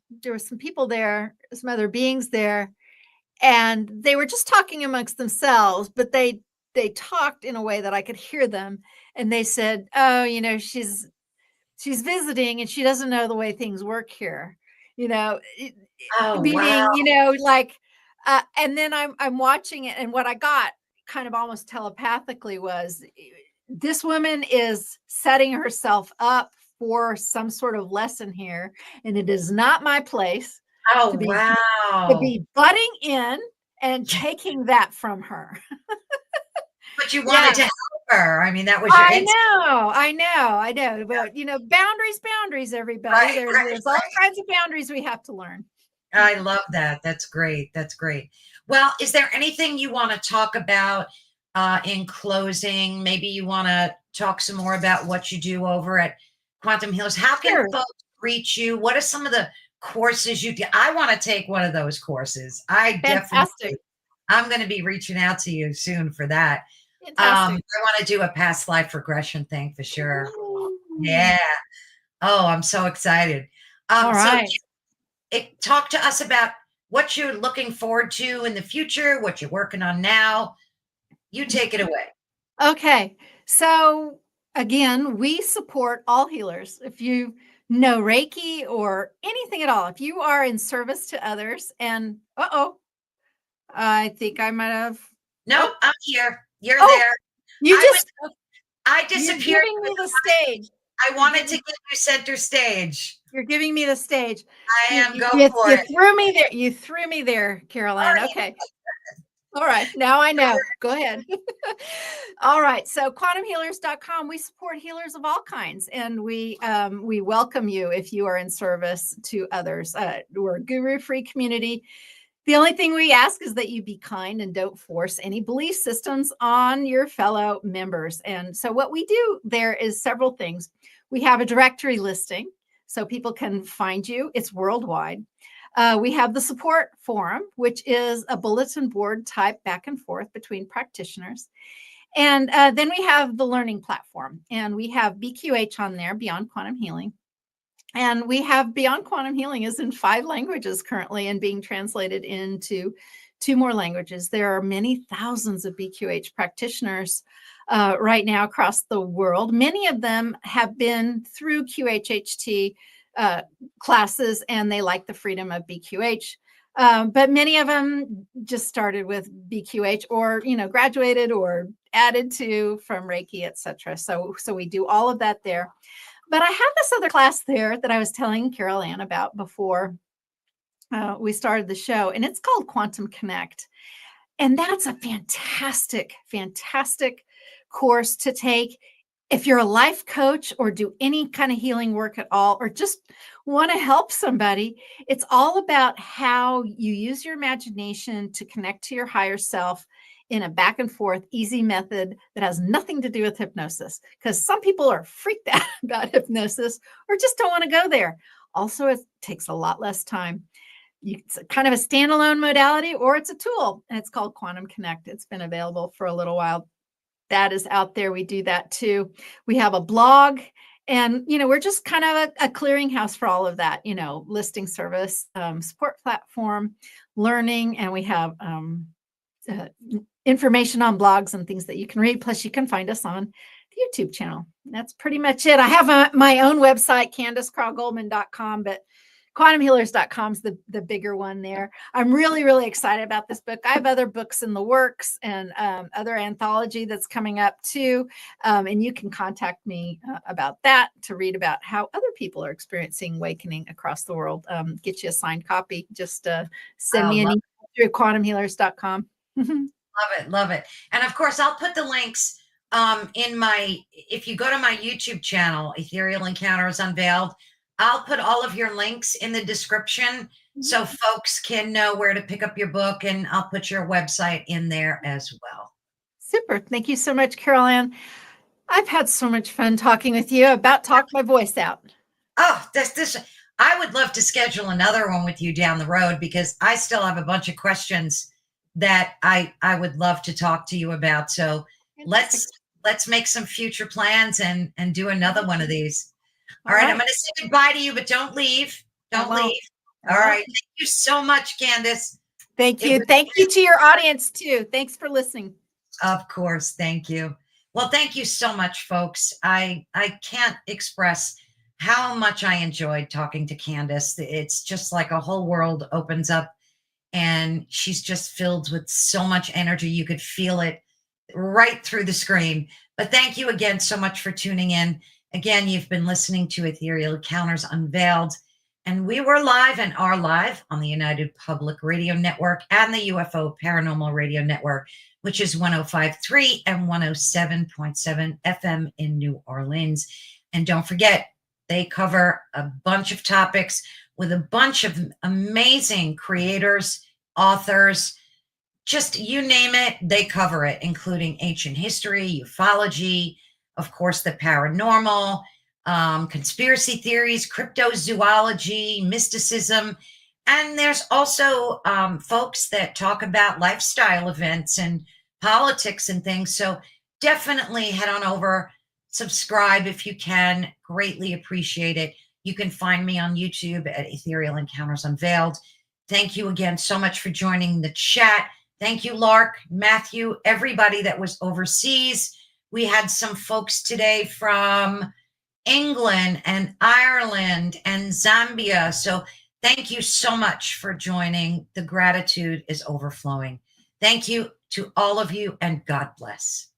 people there, some other beings there, and they were just talking amongst themselves, but they talked in a way that I could hear them. And they said, oh, she's visiting, and she doesn't know the way things work here, Oh, wow. meaning, like, and then I'm watching it, and what I got kind of almost telepathically was, this woman is setting herself up for some sort of lesson here, and it is not my place Oh, to wow. be butting in and taking that from her. But you Yeah. wanted to help her. I mean, that was your instinct. I know. But boundaries, everybody. Right, There's all kinds of boundaries we have to learn. I love that. That's great. That's great. Well, is there anything you want to talk about in closing? Maybe you want to talk some more about what you do over at Quantum Healers. How can Sure. folks reach you? What are some of the courses you do? I want to take one of those courses. I Fantastic. definitely I'm going to be reaching out to you soon for that. I Fantastic. want to do a past life regression thing for sure. Ooh. Yeah. Oh, I'm so excited. All So right. talk to us about what you're looking forward to in the future, what you're working on now. You take it away. Okay. So again, we support all healers. If you know Reiki or anything at all, if you are in service to others, and I think I might have. Nope, Oh, I'm here. You're oh, there. you I just I you're disappeared giving me because the stage. I You're wanted to giving give you center stage. you're giving me the stage. I You am. you, Go you, for you it. threw me there. You threw me there, All Caroline. right. Okay. All right. Now I know. Go ahead. All right. So quantumhealers.com, we support healers of all kinds, and we welcome you if you are in service to others. We're a guru-free community. The only thing we ask is that you be kind and don't force any belief systems on your fellow members. And so what we do there is several things. We have a directory listing so people can find you. It's worldwide. We have the support forum, which is a bulletin board type back and forth between practitioners. And then we have the learning platform, and we have BQH on there, Beyond Quantum Healing. And we have Beyond Quantum Healing is in 5 languages currently and being translated into 2 more languages. There are many thousands of BQH practitioners right now across the world. Many of them have been through QHHT classes, and they like the freedom of BQH. But many of them just started with BQH, or graduated or added to from Reiki, etc. So we do all of that there. But I have this other class there that I was telling Carol Ann about before we started the show, and it's called Quantum Connect. And that's a fantastic, fantastic course to take if you're a life coach or do any kind of healing work at all, or just want to help somebody. It's all about how you use your imagination to connect to your higher self in a back and forth, easy method that has nothing to do with hypnosis. Because some people are freaked out about hypnosis or just don't want to go there. Also, it takes a lot less time. It's kind of a standalone modality, or it's a tool, and it's called Quantum Connect. It's been available for a little while. That is out there. We do that too. We have a blog, and we're just kind of a clearinghouse for all of that. Listing service, support platform, learning, and we have information on blogs and things that you can read. Plus, you can find us on the YouTube channel. That's pretty much it. I have my own website, CandaceCraw-Goldman.com, but quantumhealers.com is the bigger one there. I'm really, really excited about this book. I have other books in the works and other anthology that's coming up too. And you can contact me about that to read about how other people are experiencing awakening across the world. Get you a signed copy. Just send me an email through quantumhealers.com. Love it. Love it. And of course, I'll put the links if you go to my YouTube channel, Ethereal Encounters Unveiled, I'll put all of your links in the description so folks can know where to pick up your book, and I'll put your website in there as well. Super. Thank you so much, Carol Ann. I've had so much fun talking with you. About talk my voice out. Oh, this. I would love to schedule another one with you down the road, because I still have a bunch of questions that I would love to talk to you about. So let's make some future plans and do another one of these. All right. I'm going to say goodbye to you, but don't leave. Don't leave. All right. Thank you so much, Candace. Thank you. Thank you to your audience too. Thanks for listening. Of course. Thank you. Well, thank you so much, folks. I can't express how much I enjoyed talking to Candace. It's just like a whole world opens up, and she's just filled with so much energy. You could feel it right through the screen. But thank you again so much for tuning in. Again, you've been listening to Ethereal Encounters Unveiled, and we were live and are live on the United Public Radio Network and the UFO Paranormal Radio Network, which is 105.3 and 107.7 FM in New Orleans. And don't forget, they cover a bunch of topics with a bunch of amazing creators, authors, just you name it, they cover it, including ancient history, ufology, of course, the paranormal, conspiracy theories, cryptozoology, mysticism, And there's also folks that talk about lifestyle events and politics and things. So definitely head on over, subscribe if you can. Greatly appreciate it. You can find me on YouTube at Ethereal Encounters Unveiled. Thank you again so much for joining the chat. Thank you, Lark, Matthew, everybody that was overseas. We had some folks today from England and Ireland and Zambia. So thank you so much for joining. The gratitude is overflowing. Thank you to all of you, and God bless.